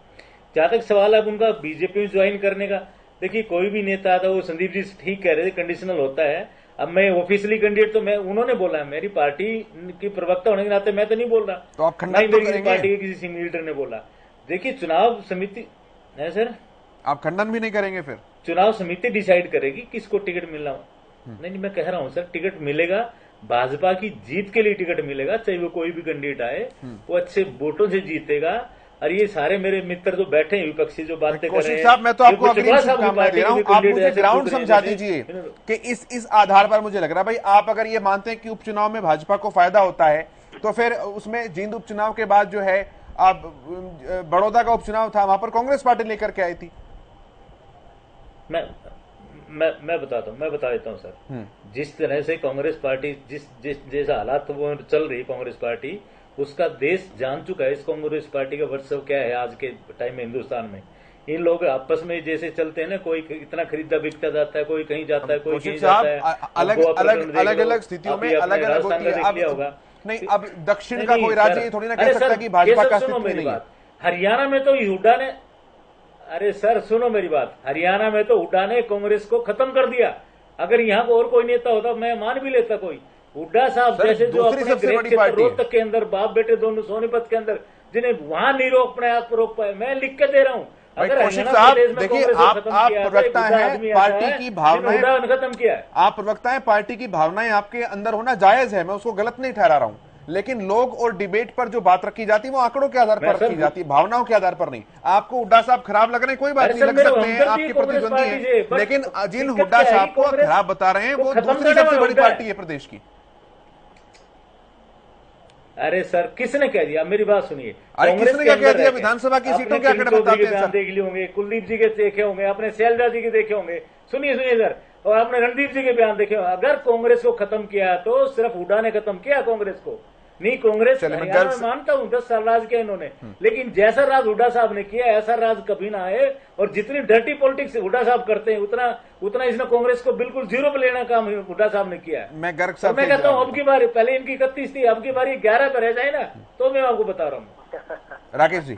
जहां तक सवाल है उनका बीजेपी में ज्वाइन करने का, देखिए कोई भी नेता था, वो संदीप जी ठीक कह रहे थे कंडीशनल होता है। अब मैं ऑफिशियली कैंडिडेट तो मैं, उन्होंने बोला है, मेरी पार्टी की प्रवक्ता होने के नाते मैं तो नहीं बोल रहा, तो आप खंडन तो करेंगे? पार्टी के किसी सीनियर लीडर ने बोला। देखिए चुनाव समिति है सर, आप खंडन भी नहीं करेंगे? फिर चुनाव समिति डिसाइड करेगी किसको टिकट मिलना। नहीं मैं कह रहा हूं सर, टिकट मिलेगा, भाजपा की जीत के लिए टिकट मिलेगा, चाहे वो कोई भी कैंडिडेट आए, वो अच्छे वोटों से जीतेगा। और ये सारे मेरे मित्र जो बैठे हैं विपक्षी जो बातें कर रहे हैं, साहब मैं तो आपको अग्रिम शुभकामनाएं दे रहा हूं, आप मुझे ग्राउंड समझा दीजिए कि इस आधार पर मुझे लग रहा है भाई आप अगर ये मानते हैं कि उपचुनाव में भाजपा को फायदा होता है, तो फिर उसमें जींद उपचुनाव के बाद जो है अब बड़ौदा का उपचुनाव था, वहां पर कांग्रेस पार्टी लेकर के आई थी। मैं बता देता हूं सर, जिस तरह से कांग्रेस पार्टी जैसा हालात वो चल रही कांग्रेस पार्टी, उसका देश जान चुका है इस कांग्रेस पार्टी का वर्चस्व क्या है आज के टाइम में हिंदुस्तान में। इन लोग आपस में जैसे चलते हैं ना, कोई इतना खरीदा बिकता जाता है, कोई कहीं जाता है, कोई कहीं जाता है, अलग स्थितियों में अलग अलग होती है। नहीं अब दक्षिण का कोई राज्य थोड़ी ना कह सकता कि भाजपा का अस्तित्व नहीं है। हरियाणा में तो हुड्डा ने, अरे सर सुनो मेरी बात, हरियाणा में तो हुड्डा ने कांग्रेस को खत्म कर दिया। अगर यहाँ पर और कोई नेता होता मैं मान भी लेता, कोई हुड्डा साहब जैसे जो अपने रोहतक के अंदर बाप बेटे दोनों सोनीपत के अंदर, जिन्हें वहां नहीं रोक अपने आप रोक पाए, मैं लिख के दे रहा हूँ। अगर कौशिक साहब देखिए आप प्रवक्ता हैं, पार्टी की भावनाएं खत्म किया है, आप प्रवक्ता हैं, पार्टी की भावनाएं आपके अंदर होना जायज है, मैं उसको गलत नहीं ठहरा रहा हूं। लेकिन लोग और डिबेट पर जो बात रखी जाती है वो आंकड़ों के आधार पर रखी जाती है, भावनाओं के आधार पर नहीं। आपको हुड्डा साहब खराब लग रहे हैं, कोई बात नहीं, लग सकते हैं, आपके प्रतिद्वंदी हैं, लेकिन जिन हुड्डा साहब को खराब बता रहे हैं वो दूसरी सबसे बड़ी पार्टी है प्रदेश की। अरे सर, किसने कह दिया? मेरी बात सुनिए। अरे किसने क्या कह दिया? विधानसभा की सीटों के आंकड़े बताते हैं सर। देख लिए होंगे, कुलदीप जी के देखे होंगे, अपने शैलजा जी के देखे होंगे। सुनिए सर, और आपने रणदीप जी के बयान देखे होंगे। अगर कांग्रेस को खत्म किया तो सिर्फ हुड्डा ने खत्म किया कांग्रेस को नहीं। कांग्रेस मैं मानता हूं 10 साल राज किया इन्होंने, लेकिन जैसा राज हुड्डा साहब ने किया ऐसा राज कभी ना आए। और जितनी डर्टी पॉलिटिक्स हुड्डा साहब करते हैं उतना इसने कांग्रेस को बिल्कुल जीरो पे लेना काम हुड्डा साहब ने किया है। मैं गर्ग साहब मैं कहता हूँ अब की बारी, पहले इनकी 31 थी, अब की बारी 11 पे रह जाए ना, तो मैं आपको बता रहा हूँ। राकेश जी,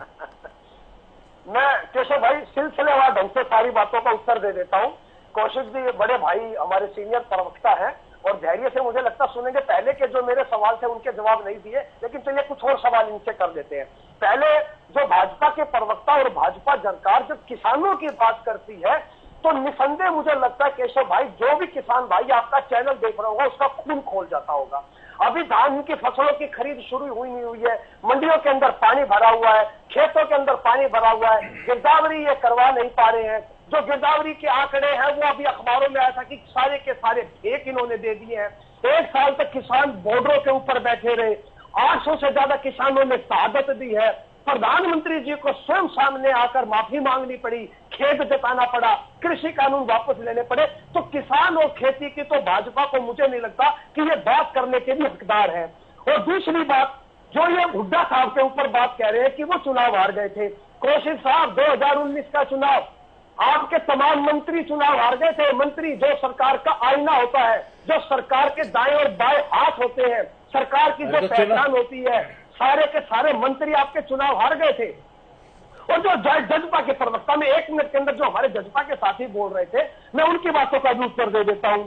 मैं केशव भाई सिलसिलेवार ढंग से सारी बातों का उत्तर दे देता हूँ। कौशिक जी बड़े भाई हमारे सीनियर प्रवक्ता है और धैर्य से मुझे लगता सुनेंगे। पहले के जो मेरे सवाल थे उनके जवाब नहीं दिए, लेकिन चलिए कुछ और सवाल इनसे कर देते हैं। पहले जो भाजपा के प्रवक्ता और भाजपा सरकार जब किसानों की बात करती है तो निसंदेह मुझे लगता है केशव भाई, जो भी किसान भाई आपका चैनल देख रहा होगा उसका खून खोल जाता होगा। अभी धान की फसलों की खरीद शुरू हुई नहीं हुई है, मंडियों के अंदर पानी भरा हुआ है, खेतों के अंदर पानी भरा हुआ है, गिरदावरी ये करवा नहीं पा रहे हैं। जो गिरदावरी के आंकड़े हैं वो अभी अखबारों में आया था कि सारे के सारे ठेक इन्होंने दे दिए हैं। 1 साल तक किसान बॉर्डरों के ऊपर बैठे रहे, 800 से ज्यादा किसानों ने शहादत दी है। प्रधानमंत्री जी को स्वयं सामने आकर माफी मांगनी पड़ी, खेद जताना पड़ा, कृषि कानून वापस लेने पड़े। तो किसान और खेती की तो भाजपा को मुझे नहीं लगता कि ये बात करने के भी हकदार है। और दूसरी बात, जो ये हुड्डा साहब के ऊपर बात कह रहे हैं कि वो चुनाव हार गए थे। कौशिक साहब 2019 का चुनाव आपके तमाम मंत्री चुनाव हार गए थे। मंत्री जो सरकार का आईना होता है, जो सरकार के दाएं और बाएं हाथ होते हैं, सरकार की जो पहचान होती है, सारे के सारे मंत्री आपके चुनाव हार गए थे। और जो जजपा के प्रवक्ता में 1 मिनट के अंदर जो हमारे जजपा के साथी बोल रहे थे, मैं उनकी बातों का भी उत्तर दे देता हूं।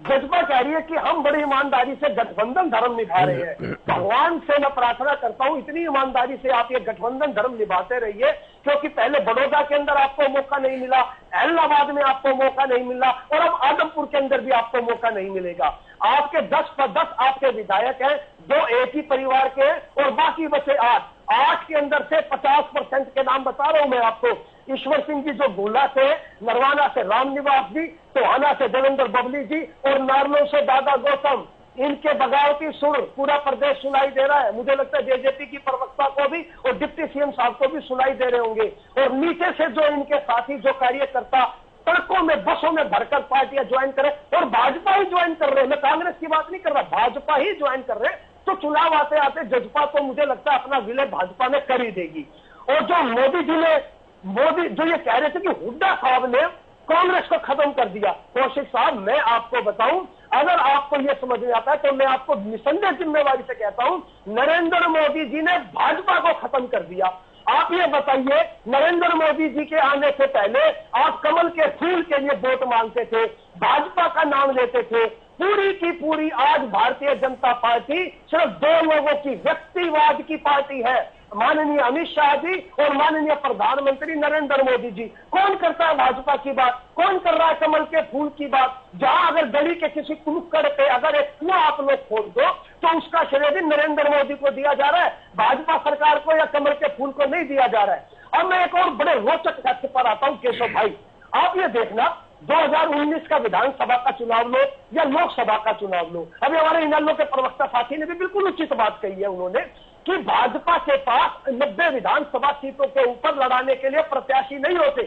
जजपा कह रही है कि हम बड़ी ईमानदारी से गठबंधन धर्म निभा रहे हैं। भगवान से मैं प्रार्थना करता हूं इतनी ईमानदारी से आप ये गठबंधन धर्म निभाते रहिए, क्योंकि पहले बड़ौदा के अंदर आपको मौका नहीं मिला, इलाहाबाद में आपको मौका नहीं मिला और अब आदमपुर के अंदर भी आपको मौका नहीं मिलेगा। आपके 10 पर 10 आपके विधायक हैं, 2 एक ही परिवार के हैं और बाकी बचे 8 के अंदर से 50% के नाम बता रहा हूं मैं आपको। ईश्वर सिंह जी जो गोला से, नरवाना से रामनिवास जी, टोहाना से देवेंद्र बबली जी और नारनौ से दादा गौतम, इनके बगावती सुर पूरा प्रदेश सुनाई दे रहा है। मुझे लगता है जेजेपी की प्रवक्ता को भी और डिप्टी सीएम साहब को भी सुनाई दे रहे होंगे। और नीचे से जो इनके साथी, जो कार्यकर्ता सड़कों में बसों में भरकर पार्टियां ज्वाइन करें और भाजपा ही ज्वाइन कर रहे हैं, मैं कांग्रेस की बात नहीं कर रहा, भाजपा ही ज्वाइन कर रहे हैं, तो चुनाव आते आते जजपा तो मुझे लगता है अपना विलय भाजपा में कर ही देगी। और जो मोदी जो ये कह रहे थे कि हुड्डा साहब ने कांग्रेस को खत्म कर दिया, कौशिक साहब मैं आपको बताऊं, अगर आपको ये समझ में आता है तो मैं आपको निसंदेह जिम्मेवारी से कहता हूं, नरेंद्र मोदी जी ने भाजपा को खत्म कर दिया। आप ये बताइए, नरेंद्र मोदी जी के आने से पहले आप कमल के फूल के लिए वोट मांगते थे, भाजपा का नाम लेते थे। पूरी की पूरी आज भारतीय जनता पार्टी सिर्फ 2 लोगों की व्यक्तिवाद की पार्टी है, माननीय अमित शाह जी और माननीय प्रधानमंत्री नरेंद्र मोदी जी। कौन करता है भाजपा की बात, कौन कर रहा है कमल के फूल की बात? जहां अगर गली के किसी कुनुक्कड़ पे अगर एक कुआं आप लोग खोल दो तो उसका श्रेय भी नरेंद्र मोदी को दिया जा रहा है, भाजपा सरकार को या कमल के फूल को नहीं दिया जा रहा है। अब मैं एक और बड़े रोचक तथ्य पर आता हूं केशव भाई, आप ये देखना 2019 का विधानसभा का चुनाव लो या लोकसभा का चुनाव लो, अभी हमारे इनेलो के प्रवक्ता साथी ने भी बिल्कुल उचित बात कही है उन्होंने कि भाजपा के पास 90 विधानसभा सीटों के ऊपर लड़ाने के लिए प्रत्याशी नहीं होते।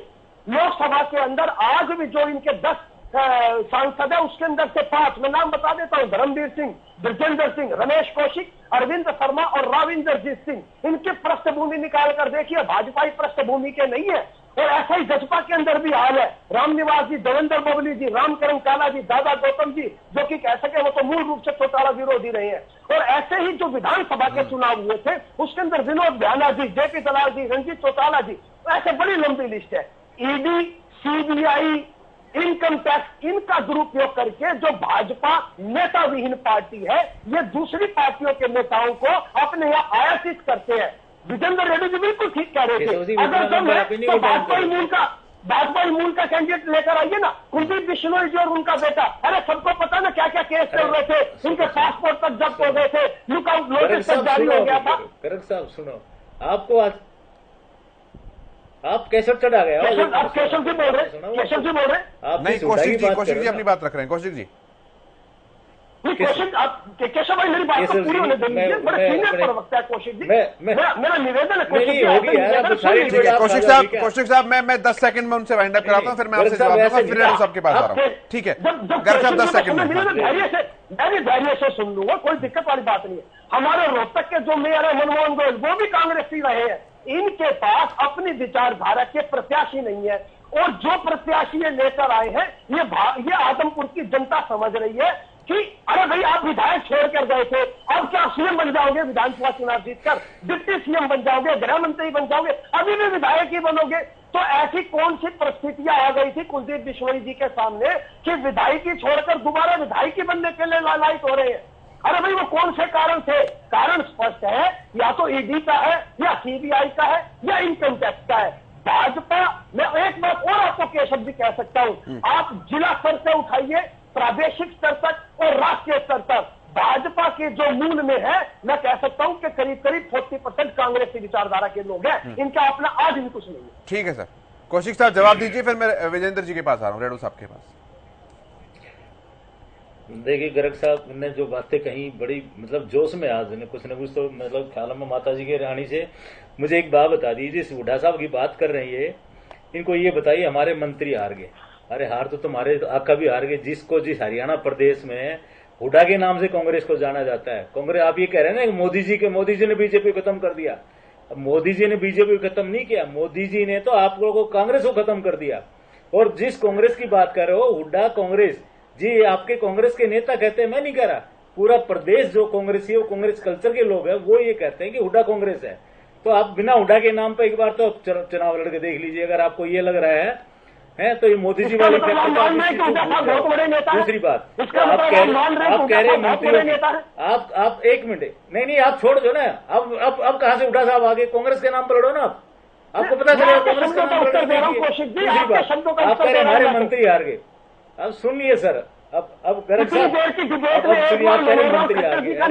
लोकसभा के अंदर आज भी जो इनके 10 सांसद है उसके अंदर से 5 मैं नाम बता देता हूं, धर्मवीर सिंह, ब्रजेंद्र सिंह, रमेश कौशिक, अरविंद शर्मा और राविंदरजीत सिंह, इनकी पृष्ठभूमि निकाल कर देखिए, भाजपा की पृष्ठभूमि के नहीं है। और ऐसा ही जजपा के अंदर भी हाल है, रामनिवास जी, देवेंद्र बबली जी, रामकरण काला जी, दादा गौतम जी, जो कि कह सके वो तो मूल रूप से चौटाला विरोधी रहे हैं। और ऐसे ही जो विधानसभा के चुनाव हुए थे उसके अंदर विनोद भ्याना जी, जेपी दलाल जी, रंजीत चौटाला जी, ऐसे बड़ी लंबी लिस्ट है। ईडी, सीबीआई, इनकम टैक्स, इनका दुरुपयोग करके जो भाजपा नेता विहीन पार्टी है, ये दूसरी पार्टियों के नेताओं को अपने यहाँ आयातित करते हैं। विजेंद्र रेड्डी जी बिल्कुल ठीक कह रहे थे, अगर दम है तो भाजपा ही मूल का भाजपा मूल का कैंडिडेट लेकर आइए ना, कुलदीप बिश्नोई जी और उनका बेटा। अरे सबको पता ना क्या क्या केस चल रहे थे, उनके पासपोर्ट तक जब्त हो गए थे, लुकआउट नोटिस तक जारी हो गया था। गर्ग साहब सुनो, आपको आज आप कैसे चढ़ा गए? आप केशव जी बोल रहे, केशव जी बोल रहे नहीं, कौशिक जी अपनी बात रख रहे हैं। कौशिक जी केशव भाई मेरी बात पूरी होने दीजिए, बड़े सीनियर प्रवक्ता है कौशिक जी। मेरा निवेदन है कौशिक साहब मैं 10 सेकंड में उनसे वाइंड अप कराता हूँ, फिर मैं आपसे जवाब दूंगा, फिर रेणु साहब के पास आ रहा हूँ। ठीक है गर्ग साहब 10 सेकंड में। धैर्य से सुन लूंगा, कोई दिक्कत वाली बात नहीं है। हमारे रोहतक के जो मेयर है मनमोहन गोयल, वो भी कांग्रेसी रहे हैं। इनके पास अपनी विचारधारा के प्रत्याशी नहीं है, और जो प्रत्याशी लेकर आए हैं ये आदमपुर की जनता समझ रही है कि अरे भाई आप विधायक छोड़कर गए थे, अब क्या सीएम बन जाओगे? विधानसभा चुनाव जीतकर डिप्टी सीएम बन जाओगे, गृह मंत्री बन जाओगे, अभी भी विधायक ही बनोगे। तो ऐसी कौन सी परिस्थितियां आ गई थी कुलदीप बिश्नोई जी के सामने कि विधायकी छोड़कर दोबारा विधायकी बनने के लिए लालायित हो रहे हैं? अरे भाई वो कौन से कारण थे? कारण स्पष्ट है, या तो ईडी का है, या सीबीआई का है, या इनकम टैक्स का है। भाजपा, मैं एक बात और आपको केशव जी कह सकता हूं, आप जिला स्तर से उठाइए, प्रादेशिक स्तर तक और राष्ट्रीय स्तर तक, भाजपा के जो मूल में है, मैं कह सकता हूं कि करीब करीब 40% कांग्रेस की विचारधारा के लोग हैं। इनका अपना आज भी कुछ नहीं है। ठीक है सर, कौशिक साहब जवाब दीजिए, फिर मैं विजेंद्र जी के पास आ रहा हूं, रेणु साहब के पास। देखिए गर्ग साहब ने जो बातें कही बड़ी मतलब जोश में आज ने कुछ न कुछ तो मतलब ख्याल में माता जी के रानी से। मुझे एक बात बता दीजिए, जिस हुड्डा साहब की बात कर रही है, इनको ये बताइए हमारे मंत्री हार गए। अरे हार तो तुम्हारे आका भी हार गए, जिस हरियाणा प्रदेश में हुड्डा के नाम से कांग्रेस को जाना जाता है। कांग्रेस, आप ये कह रहे हैं ना मोदी जी ने बीजेपी को खत्म कर दिया। अब मोदी जी ने बीजेपी को खत्म नहीं किया, मोदी जी ने तो आप लोगों को कांग्रेस को खत्म कर दिया। और जिस कांग्रेस की बात कर रहे हो हुड्डा कांग्रेस जी, आपके कांग्रेस के नेता कहते हैं, मैं नहीं कह रहा, पूरा प्रदेश जो कांग्रेसी है वो कांग्रेस कल्चर के लोग हैं, वो ये कहते हैं कि हुड्डा कांग्रेस है। तो आप बिना हुड्डा के नाम पर एक बार तो चुनाव लड़के देख लीजिए, अगर आपको ये लग रहा है तो ये मोदी जी वाले। दूसरी बात, आप कह रहे मंत्रियों, आप एक मिनट, नहीं आप छोड़ दो ना। अब कहां से हुड्डा साहब आगे? कांग्रेस के नाम पर लड़ो ना, आपको पता चलेगा कांग्रेस के नाम पर लड़ो। दूसरी बात, आप कह रहे हमारे मंत्री हार गए। अब सुनिए सर, अब गर्ग साहब, अब सुनिए, आप कह रहे मंत्री हार गए, तो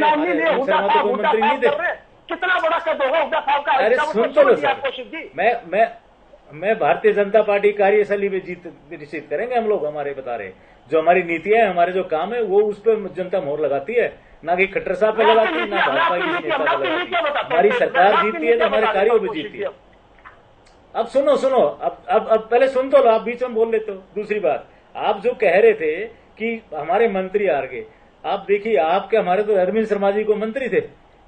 कोई मंत्री नहीं थे। कितना बड़ा कदम होगा? अरे सुन तो लो सर, मैं भारतीय जनता पार्टी कार्यशैली में जीत निश्चित करेंगे हम लोग। हमारे बता रहे जो हमारी नीतियां है, हमारे जो काम है, वो उस पर जनता मोहर लगाती है, ना कि खट्टर साहब पे लगाती है, ना भाजपा की नेता पे लगाती है। हमारी सरकार जीतती है तो हमारे कार्यों पे जीतती है। अब सुनो, अब पहले सुन तो लो, आप बीच में बोल लेते हो। दूसरी बात, आप जो कह रहे थे कि हमारे मंत्री हार गए, आप देखिए आपके हमारे तो अरविंद शर्मा जी को मंत्री थे,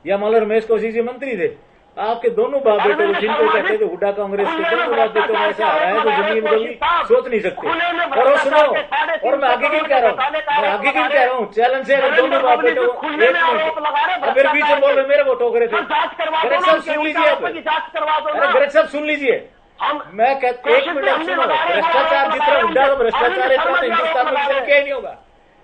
या माला रमेश कौशिक जी मंत्री थे। आपके दोनों बाप बेटे जिनको कहते थे हुड्डा कांग्रेस के, दोनों बाप बेटों में ऐसा आ रहा है जो जिंदगी में कभी सोच नहीं सकते। और सुनो, और मैं आगे क्यों कह रहा हूँ, चैलेंज से अगर दोनों बाप बेटों, एक मिनट, मेरे बीच में बोल रहे, मेरे को टोक रहे थे। गरज साहब सुन लीजिए, अरे गरज साहब सुन लीजिए, मैं कहता, एक मिनट सुनो, भ्रष्टाचार जितना हुड्डा का भ्रष्टाचार है तो हिंदुस्तान में क्या ही नहीं होगा।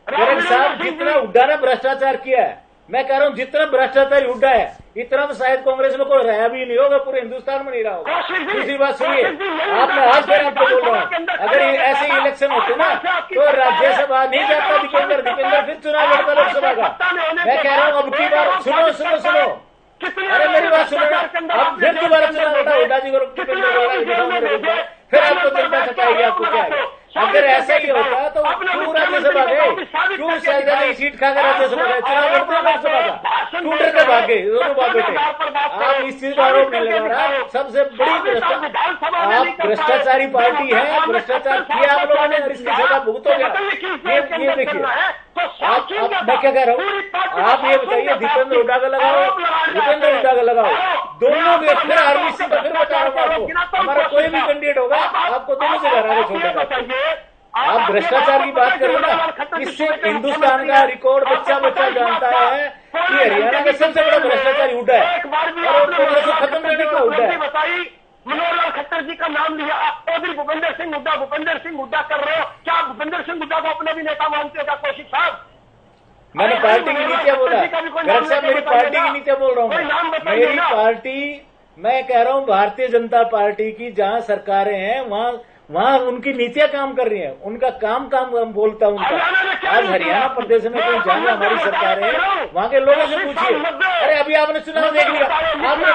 गरज साहब जितना हुड्डा ने भ्रष्टाचार किया है, मैं कह रहा हूँ जितना भ्रष्टाचार हुड्डा है, इतना तो शायद कांग्रेस में कोई रहा भी नहीं होगा, पूरे हिंदुस्तान में नहीं रहा होगा। दूसरी बात सुनिए, आपने आज फिर आपको बोल रहा हूँ, अगर ऐसे इलेक्शन होते ना तो राज्यसभा नहीं जाता दीपेंद्र फिर चुनाव लड़ता लोकसभा का। मैं कह रहा हूँ अब की बार सुनो, अरे मेरी बात सुनो ना, अब फिर दोबारा चुनाव लड़ा हुड्डा जी को, फिर आपको जनता सताएगी, आपको क्या है? अगर ऐसा ही होता तो क्यों राज्यसभा गए, क्यों शहजादी सीट खाकर राज्यसभा गए? चुनाव लड़ते हैं लोकसभा का, टूटे के भागे दोनों बाप बेटे। आप इस चीज का आरोप नहीं लगा रहा, सबसे बड़ी आप भ्रष्टाचारी पार्टी है, भ्रष्टाचार किया आप लोगों ने, इसकी सजा भुगतोगे। ये देखिए, आप मैं क्या कह रहा हूँ, आप ये बताइए दीपेंद्र हुड्डा का लगाओ, दोनों के फिर आर्मी से फिर बता रहा हूँ आपको, हमारा कोई भी कैंडिडेट होगा आपको दोनों से हराने छोड़ेगा। आप भ्रष्टाचार की बात करो ना, इससे हिंदुस्तान का रिकॉर्ड बच्चा जानता है कि हरियाणा का सबसे बड़ा भ्रष्टाचारी हुड्डा है, और कांग्रेस को खत्म करने का हुड्डा है। मनोहर लाल खट्टर जी का नाम लिया, आप चौधरी भूपेंद्र सिंह हुड्डा कर रहे हो। क्या भूपेंद्र सिंह हुड्डा को अपना भी नेता मानते हो कौशिक साहब? मैंने पार्टी की नीतियां बोला, गरज साहब मेरी पार्टी की नीतियां बोल रहा हूँ। मेरी पार्टी, मैं कह रहा हूँ भारतीय जनता पार्टी की जहां सरकारें हैं वहां वहाँ उनकी नीतियां काम कर रही हैं, उनका काम बोलता है उनका। आज हरियाणा प्रदेश में कहीं जहाँ हमारी सरकार है वहाँ के लोगों से पूछिए। अरे अभी आपने चुनाव देख लिया, आपने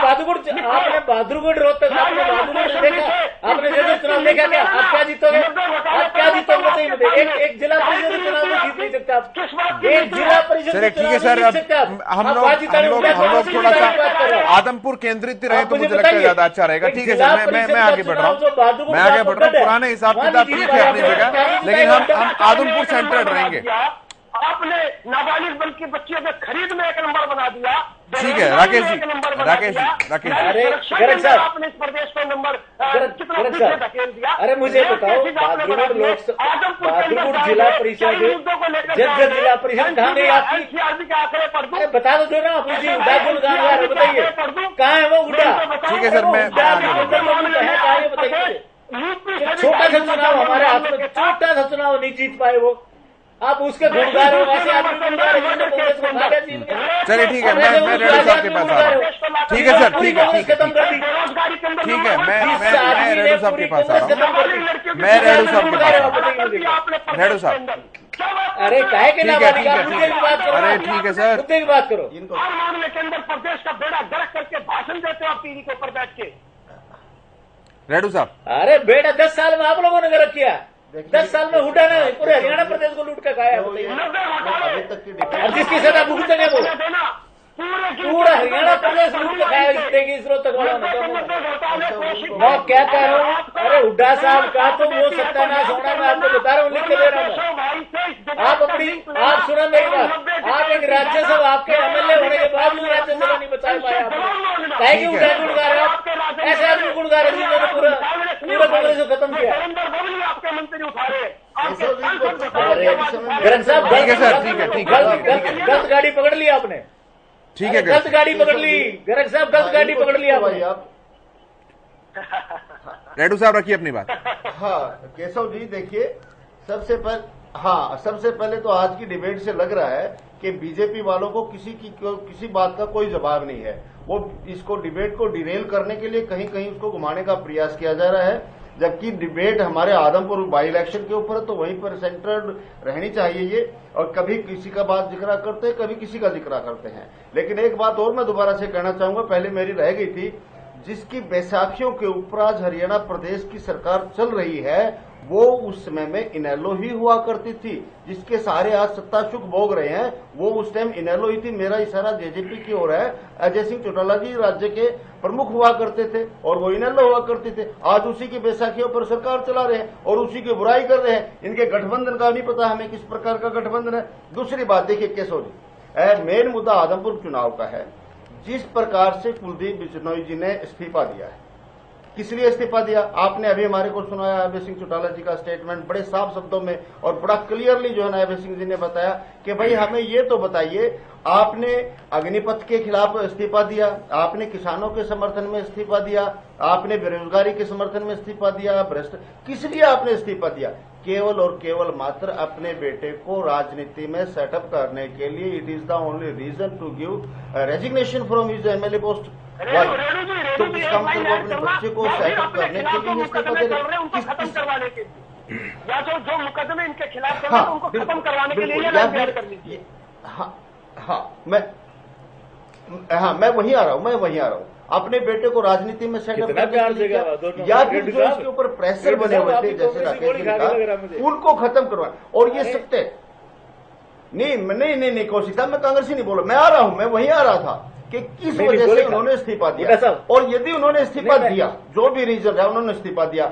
बहादुरगढ़ रोहतक, आपने बहादुरगढ़ देखा, आपने जैसे चुनाव देखा क्या? आप क्या जीतोगे? आप क्या जीतोगे? बताइए मुझे। एक जिला परिषद चुनाव में जीत नहीं सकता आप, एक जिला परिषद। चलिए ठीक है सर, हम लोग थोड़ा सा आदमपुर केंद्रित रहे तो मुझे लगता है ज्यादा अच्छा रहेगा। ठीक है सर, मैं आगे बढ़ रहा हूँ। पुराने हिसाब किताब ठीक है अपनी जगह, लेकिन हम आदमपुर सेंट्रेड रहेंगे। आपने नाबालिग बल की बच्चियों के खरीद में 1 नंबर बना दिया। ठीक है राकेश जी, अरे गरग साहब, आपने इस प्रदेश को नंबर गरग साहब, धकेल दिया। अरे मुझे बताओ, बहादुरगढ़ जिला परिषद, जब जिला परिषद कहाँ गई आपकी? के आंकड़े पढ़ दो, बता दो ना आप, बताइए कहाँ है वो गुड्डा? ठीक है सर, मैं बताइए। छोटा सा चुनाव हमारे हाथ में, छोटा सा चुनाव नहीं जीत पाए वो, आप उसके गुणगार हो। ऐसे आदमी गुणगार है। चलिए ठीक है, मैं रेडू साहब के पास आ रहा हूँ। ठीक है सर, ठीक है मैं रेडू साहब के पास आ रहा हूँ। मैं रेडू साहब के पास आ रहा हूँ। रेडू साहब, अरे काहे के ना बात करो? अरे ठीक है सर, मुद्दे की बात करो। हर मामले के अंदर प्रदेश का बेड़ा गर्क करके भाषण देते हो आप टीवी के ऊपर बैठ के। रेडू साहब, अरे बेटा 10 साल में आप लोगों ने गलत किया। 10 साल में हुड्डा ने पूरे हरियाणा प्रदेश को लूट कर खाया। और जिसकी सजा भुगतेंगे वो पूरा हरियाणा प्रदेश लूट कर खाया इस रोहतक वालों ने। मैं क्या कह रहा हूँ? अरे हुड्डा साहब का तो वो सत्यानाश होना, मैं आपको बता रहा हूँ, लिख के दे रहा हूँ। आप सुना मेरी बात, आप एक राज्यसभा, आपके एमएलए होने के बाद भी राज्यसभा नहीं बचा पाया आपने। कहे कि उठा गुणगार है आप, ऐसे आदमी गुणगार है जिन्होंने पूरा कांग्रेस को खत्म किया। आपके मंत्री उठा रहे। गरग साहब, ठीक है सर, ठीक है, गलत गाड़ी पकड़ ली आपने। ठीक है, गलत गाड़ी पकड़ ली गरग साहब, गलत गाड़ी पकड़ ली आपने। रेडू साहब रखिए अपनी बात। हाँ केशव जी देखिए, सबसे पहले तो आज की डिबेट से लग रहा है कि बीजेपी वालों को किसी बात का कोई जवाब नहीं है। वो इसको डिबेट को डिरेल करने के लिए कहीं कहीं उसको घुमाने का प्रयास किया जा रहा है, जबकि डिबेट हमारे आदमपुर बाई इलेक्शन के ऊपर तो वहीं पर सेंटर्ड रहनी चाहिए ये। और कभी किसी का बात जिक्र करते हैं, कभी किसी का जिक्र करते हैं। लेकिन एक बात और मैं दोबारा से कहना चाहूंगा, पहले मेरी रह गई थी, जिसकी बैसाखियों के ऊपर आज हरियाणा प्रदेश की सरकार चल रही है, वो उस समय में इनेलो ही हुआ करती थी। जिसके सारे आज सत्ता सुख भोग रहे हैं, वो उस टाइम इनेलो ही थी। मेरा इशारा जेजेपी की ओर है। अजय सिंह चौटाला जी राज्य के प्रमुख हुआ करते थे और वो इनेलो हुआ करते थे। आज उसी की बैसाखियों पर सरकार चला रहे हैं और उसी की बुराई कर रहे हैं। इनके गठबंधन का नहीं पता हमें किस प्रकार का गठबंधन है। दूसरी बात देखिए केशव जी, मेन मुद्दा आदमपुर चुनाव का है। जिस प्रकार से कुलदीप बिश्नोई जी ने इस्तीफा दिया है, किस लिए इस्तीफा दिया? आपने अभी हमारे को सुनाया अभय सिंह चौटाला जी का स्टेटमेंट बड़े साफ शब्दों में और बड़ा क्लियरली जो है ना अभय सिंह जी ने बताया कि भाई हमें ये तो बताइए, आपने अग्निपथ के खिलाफ इस्तीफा दिया, आपने किसानों के समर्थन में इस्तीफा दिया, आपने बेरोजगारी के समर्थन में इस्तीफा दिया, भ्रष्ट, किस लिए आपने इस्तीफा दिया? केवल और केवल मात्र अपने बेटे को राजनीति में सेटअप करने के लिए। It is the only reason to give resignation from his MLA post. तो किस काम से वो अपने बच्चे को सेटअप करने के लिए इस्तीफा दे रहे? या जो मुकदमे इनके खिलाफ चल रहे हैं उनको खत्म करवाने के लिए। मैं वहीं आ रहा हूँ। अपने बेटे को राजनीति में सेटअप करने या फिर जो इसके ऊपर प्रेशर बने हुए थे जैसे राकेश जी का, उनको खत्म करवाना। और ये सत्य नहीं कौशिक साहब, मैं कांग्रेसी नहीं बोला, मैं आ रहा हूँ, मैं वहीं आ रहा था कि किस वजह से उन्होंने इस्तीफा दिया। और यदि उन्होंने इस्तीफा दिया, जो भी रीजन है उन्होंने इस्तीफा दिया,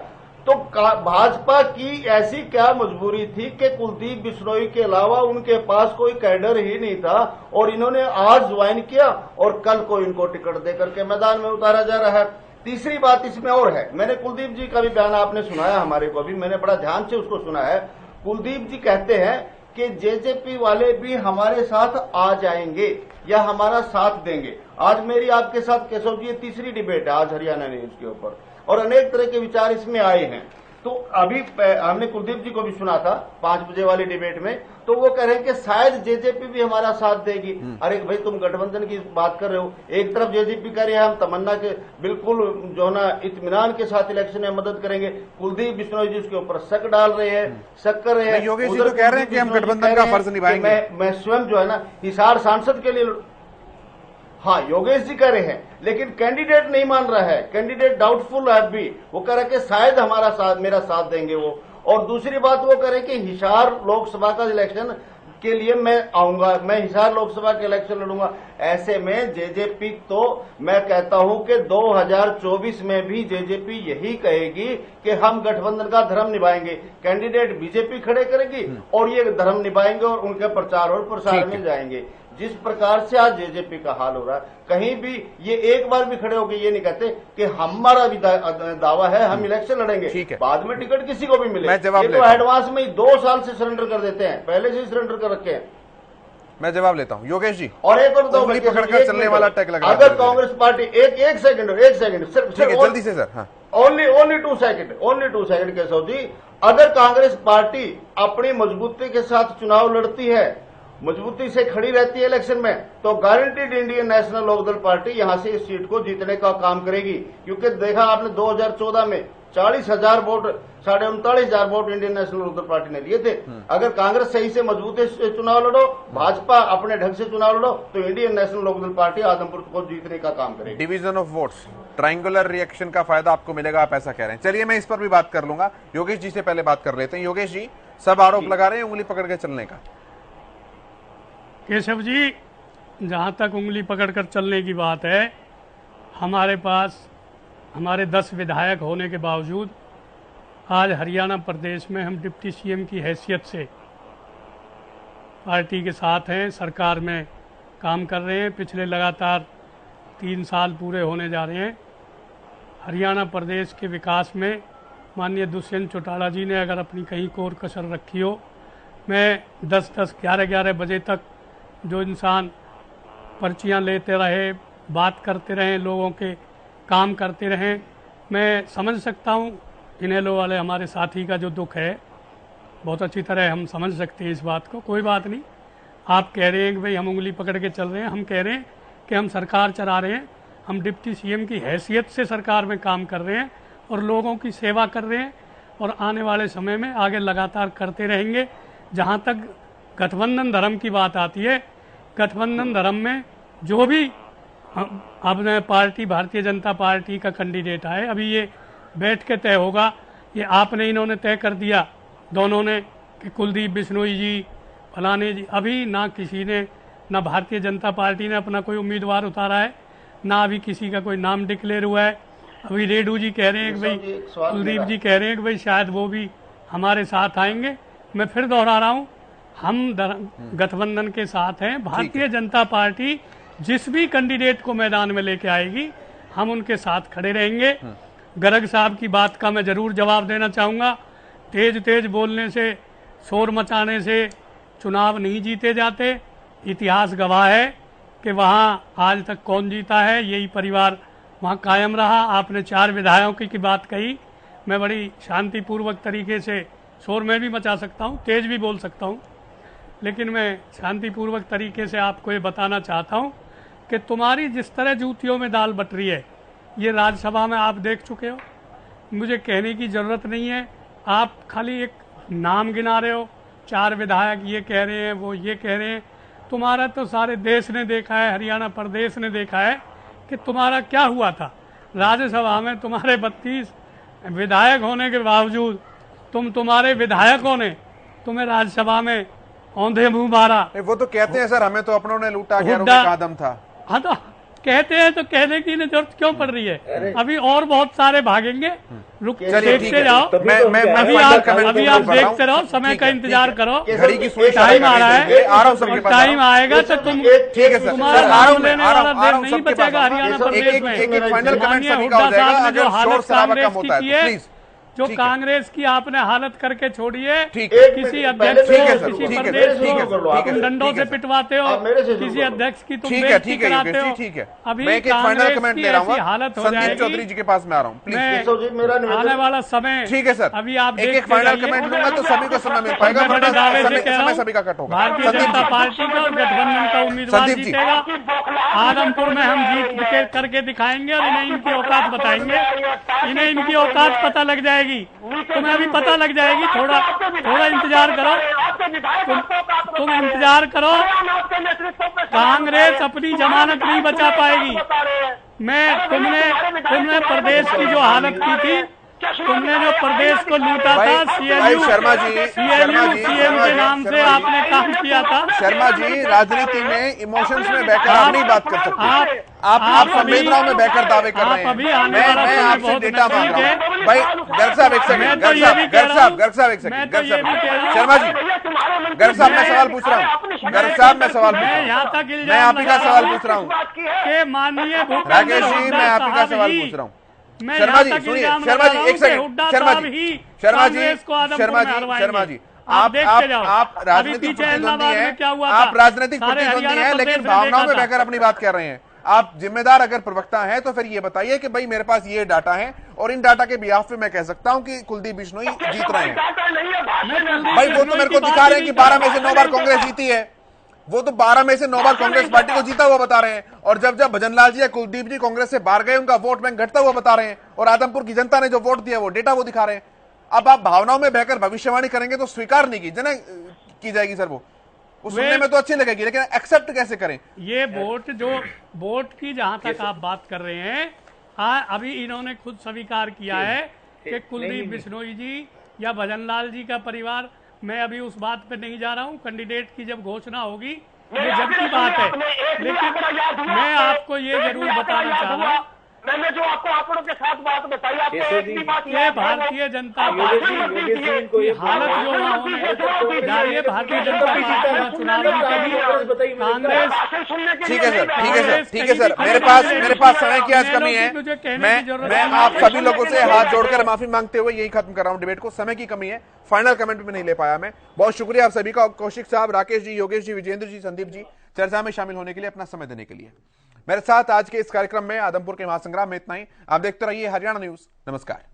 तो भाजपा की ऐसी क्या मजबूरी थी कि कुलदीप बिश्नोई के अलावा उनके पास कोई कैडर ही नहीं था और इन्होंने आज ज्वाइन किया और कल को इनको टिकट देकर के मैदान में उतारा जा रहा है। तीसरी बात इसमें और है, मैंने कुलदीप जी का भी बयान आपने सुनाया हमारे को भी, मैंने बड़ा ध्यान से उसको सुना है। कुलदीप जी कहते हैं कि जेजेपी वाले भी हमारे साथ आ जाएंगे या हमारा साथ देंगे। आज मेरी आपके साथ केशव जी तीसरी डिबेट है आज हरियाणा न्यूज के ऊपर और अनेक तरह के विचार इसमें आए हैं। तो अभी हमने कुलदीप जी को भी सुना था 5 बजे वाली डिबेट में, तो वो कह रहे हैं कि शायद जेजेपी भी हमारा साथ देगी। अरे भाई तुम गठबंधन की बात कर रहे हो, एक तरफ जेजेपी कह रही है हम तमन्ना के बिल्कुल जो है ना इत्मीनान के साथ इलेक्शन में मदद करेंगे, कुलदीप बिश्नोई जी उसके ऊपर शक डाल रहे हैं, शक कर रहे हैं। योगेश जी तो कह रहे हैं कि हम गठबंधन का फर्ज निभाएंगे। मैं स्वयं जो है ना हिसार सांसद के लिए, हाँ योगेश जी कह रहे हैं, लेकिन कैंडिडेट नहीं मान रहा है, कैंडिडेट डाउटफुल है भी, वो कह रहा है कि शायद हमारा साथ मेरा साथ देंगे वो। और दूसरी बात वो कह रहे हैं कि हिसार लोकसभा का इलेक्शन के लिए मैं आऊंगा, मैं हिसार लोकसभा के इलेक्शन लड़ूंगा। ऐसे में जेजेपी तो मैं कहता हूं कि 2024 में भी जेजेपी यही कहेगी कि हम गठबंधन का धर्म निभाएंगे, कैंडिडेट बीजेपी खड़े करेगी और ये धर्म निभाएंगे और उनके प्रचार और प्रसार में जाएंगे। जिस प्रकार से आज जेजेपी का हाल हो रहा है, कहीं भी ये एक बार भी खड़े होकर ये नहीं कहते कि हमारा भी दावा है हम इलेक्शन लड़ेंगे, बाद में टिकट किसी को भी मिले। ये तो एडवांस में ही 2 साल से सरेंडर कर देते हैं, पहले से ही सरेंडर कर रखे हैं। मैं जवाब लेता हूं योगेश जी। और एक और दो पकड़कर चलने वाला टैग लगा, अगर कांग्रेस पार्टी एक सेकंड जल्दी से sir, only 2 second Keshav ji, अगर कांग्रेस पार्टी अपनी मजबूती के साथ चुनाव लड़ती है, मजबूती से खड़ी रहती है इलेक्शन में, तो guaranteed Indian National Lokdal party यहां से इस सीट को जीतने का काम करेगी। क्योंकि देखा आपने 2014 में 40,000 vote, 39,500 vote Indian National Lokdal party ने लिए थे। अगर कांग्रेस सही से मजबूती से चुनाव लड़ो, भाजपा अपने ढंग से चुनाव लड़ो, तो Indian National Lokdal party Adampur को जीतने का काम करेगी। Division of votes, triangular reaction का फायदा आपको मिलेगा, आप ऐसा कह रहे हैं। चलिए मैं इस पर भी बात कर लूंगा, योगेश जी से पहले बात कर लेते हैं। योगेश जी, सब आरोप लगा रहे हैं उंगली पकड़ के चलने का। केशव जी, जहाँ तक उंगली पकड़कर चलने की बात है, हमारे पास हमारे 10 विधायक होने के बावजूद आज हरियाणा प्रदेश में हम डिप्टी सीएम की हैसियत से पार्टी के साथ हैं, सरकार में काम कर रहे हैं। पिछले लगातार 3 साल पूरे होने जा रहे हैं। हरियाणा प्रदेश के विकास में माननीय दुष्यंत चौटाला जी ने अगर अपनी कहीं कोर कसर रखी हो, मैं 10-10, 11-11 बजे तक जो इंसान पर्चियां लेते रहे, बात करते रहे, लोगों के काम करते रहें, मैं समझ सकता हूं इनेलो वाले हमारे साथी का जो दुख है, बहुत अच्छी तरह हम समझ सकते हैं इस बात को। कोई बात नहीं, आप कह रहे हैं कि भाई हम उंगली पकड़ के चल रहे हैं, हम कह रहे हैं कि हम सरकार चला रहे हैं, हम डिप्टी सीएम की हैसियत से सरकार में काम कर रहे हैं और लोगों की सेवा कर रहे हैं और आने वाले समय में आगे लगातार करते रहेंगे। जहाँ तक गठबंधन धर्म की बात आती है, गठबंधन धर्म में जो भी अपने पार्टी भारतीय जनता पार्टी का कैंडिडेट आए, अभी ये बैठ के तय होगा, ये आपने इन्होंने तय कर दिया दोनों ने कि कुलदीप बिश्नोई जी, फलाने जी, अभी ना किसी ने, ना भारतीय जनता पार्टी ने अपना कोई उम्मीदवार उतारा है, ना अभी किसी का कोई नाम डिक्लेयर हुआ है। अभी रेडू जी कह रहे हैं कि भाई, कुलदीप जी कह रहे हैं कि भाई शायद वो भी हमारे साथ आएंगे। मैं फिर दोहरा रहा हूँ, हम गठबंधन के साथ हैं। भारतीय जनता पार्टी जिस भी कैंडिडेट को मैदान में लेके आएगी, हम उनके साथ खड़े रहेंगे। गर्ग साहब की बात का मैं जरूर जवाब देना चाहूँगा। तेज बोलने से, शोर मचाने से चुनाव नहीं जीते जाते। इतिहास गवाह है कि वहाँ आज तक कौन जीता है, यही परिवार वहाँ कायम रहा। आपने 4 विधायकों की बात कही, मैं बड़ी शांतिपूर्वक तरीके से, शोर में भी मचा सकता हूँ, तेज भी बोल सकता हूँ, लेकिन मैं शांतिपूर्वक तरीके से आपको ये बताना चाहता हूँ कि तुम्हारी जिस तरह जूतियों में दाल बट रही है, ये राज्यसभा में आप देख चुके हो, मुझे कहने की ज़रूरत नहीं है। आप खाली एक नाम गिना रहे हो, 4 विधायक ये कह रहे हैं, वो ये कह रहे हैं। तुम्हारा तो सारे देश ने देखा है, हरियाणा प्रदेश ने देखा है कि तुम्हारा क्या हुआ था। राज्यसभा में तुम्हारे 32 विधायक होने के बावजूद तुम्हारे विधायकों ने तुम्हें राज्यसभा में औंधे मुंह मारा। वो तो कहते हैं सर, हमें तो अपनों ने लूटा, गैरों का कदम था। हाँ, तो कहते हैं तो कहने की जरूरत क्यों पड़ रही है? अभी और बहुत सारे भागेंगे, रुक देखते जाओ। अभी आप देखते रहो, समय का इंतजार करो, घड़ी की सुई टाइम आ रहा है, टाइम आएगा तो तुम, ठीक है सर, तुम्हारा नाम लेने वाला देर नहीं बचेगा हरियाणा प्रदेश में। फाइनल कमेंट सभी का हो जाएगा। जो हालत कांग्रेस की है, जो कांग्रेस की आपने हालत करके छोड़ी है, किसी अध्यक्ष को, किसी प्रदेश को तुम डंडों से पिटवाते हो, किसी अध्यक्ष की तुम बेइज्जती कराते हो। अभी कांग्रेस की ऐसी हालत हो जाएगी। चौधरी जी के पास में आ रहा हूँ प्लीज, आने वाला समय, ठीक है सर, अभी आप एक फाइनल कमेंट लूंगा तो सभी को समय मिल पाएगा, समय सभी का कट होगा। भारतीय जनता पार्टी का गठबंधन का उम्मीदवार जीतेगा। आदमपुर में हम जीत करके दिखाएंगे और इन्हें इनकी औकात बताएंगे, इन्हें इनकी औकात पता लग जाएगी, तुम्हें अभी पता लग जाएगी। थोड़ा इंतजार करो, तुम इंतजार करो। कांग्रेस अपनी जमानत नहीं बचा पाएगी। तुमने प्रदेश की जो हालत की थी, तुमने जो प्रदेश को लूटा था, सीएलयू सीएम के नाम से आपने काम किया था। शर्मा जी, राजनीति में इमोशंस में बहकर आप नहीं बात कर सकते। आप संवेदनाओं में बहकर दावे कर रहे हैं। मैं आपसे डेटा मांग रहा हूँ भाई। गर्ग साहब एक सेकंड, गर्ग साहब एक सेकंड, शर्मा जी, गर्ग साहब मैं सवाल पूछ रहा हूँ, गर्ग साहब मैं सवाल पूछ रहा हूँ, मैं आप ही का सवाल पूछ रहा हूँ। माननीय राकेश जी, मैं आप ही का सवाल पूछ रहा हूँ। शर्मा जी सुनिए, शर्मा जी एक सेकंड, शर्मा जी आप राजनीतिक प्रतिद्वंदी हैं, आप राजनीतिक प्रतिद्वंदी हैं, लेकिन भावनाओं में बहकर अपनी बात कर रहे हैं। आप जिम्मेदार अगर प्रवक्ता हैं तो फिर ये बताइए कि भाई मेरे पास ये डाटा है और इन डाटा के बिहाफ पे मैं कह सकता हूं कि कुलदीप बिश्नोई जीत रहे हैं। भाई वो तो मेरे को दिखा रहे हैं कि 12 में से 9 बार कांग्रेस जीती है, वो तो 12 में से 9 बार कांग्रेस पार्टी को जीता हुआ बता रहे हैं। और जब भजनलाल जी या कुलदीप जी कांग्रेस से बाहर गए, उनका वोट बैंक घटता हुआ बता रहे हैं। और आदमपुर की जनता ने जो वोट दिया वो डेटा वो दिखा रहे हैं। अब आप भावनाओं में बहकर भविष्यवाणी करेंगे तो स्वीकार नहीं की जाएगी सर। वो सुनने में तो अच्छी लगेगी, लेकिन एक्सेप्ट कैसे करें? ये वोट की जहां तक आप बात कर रहे हैं, अभी इन्होंने खुद स्वीकार किया है कि कुलदीप बिश्नोई जी या भजनलाल जी का परिवार, मैं अभी उस बात पे नहीं जा रहा हूं। कैंडिडेट की जब घोषणा होगी ये जब की बात है, लेकिन मैं आपको ये जरूर बताना चाहूंगा, मैंने जो आपको आंकड़ों के साथ बात बताई, ये भारतीय जनता पार्टी की हालत जो वहाँ होने जा रही है, भारतीय जनता पार्टी का चुनाव जीतेगी कांग्रेस। ठीक है सर, ठीक है सर, मेरे पास समय की आज कमी है। मैं आप सभी लोगों से हाथ जोड़कर माफी मांगते हुए यही खत्म कर रहा हूँ डिबेट को। समय की कमी है, फाइनल कमेंट भी नहीं ले पाया मैं। बहुत शुक्रिया आप सभी का, कौशिक साहब, राकेश जी, योगेश जी, विजेंद्र जी, संदीप जी, चर्चा में शामिल होने के लिए, अपना समय देने के लिए। मेरे साथ आज के इस कार्यक्रम में आदमपुर के महासंग्राम में इतना ही। आप देखते रहिए हरियाणा न्यूज। नमस्कार।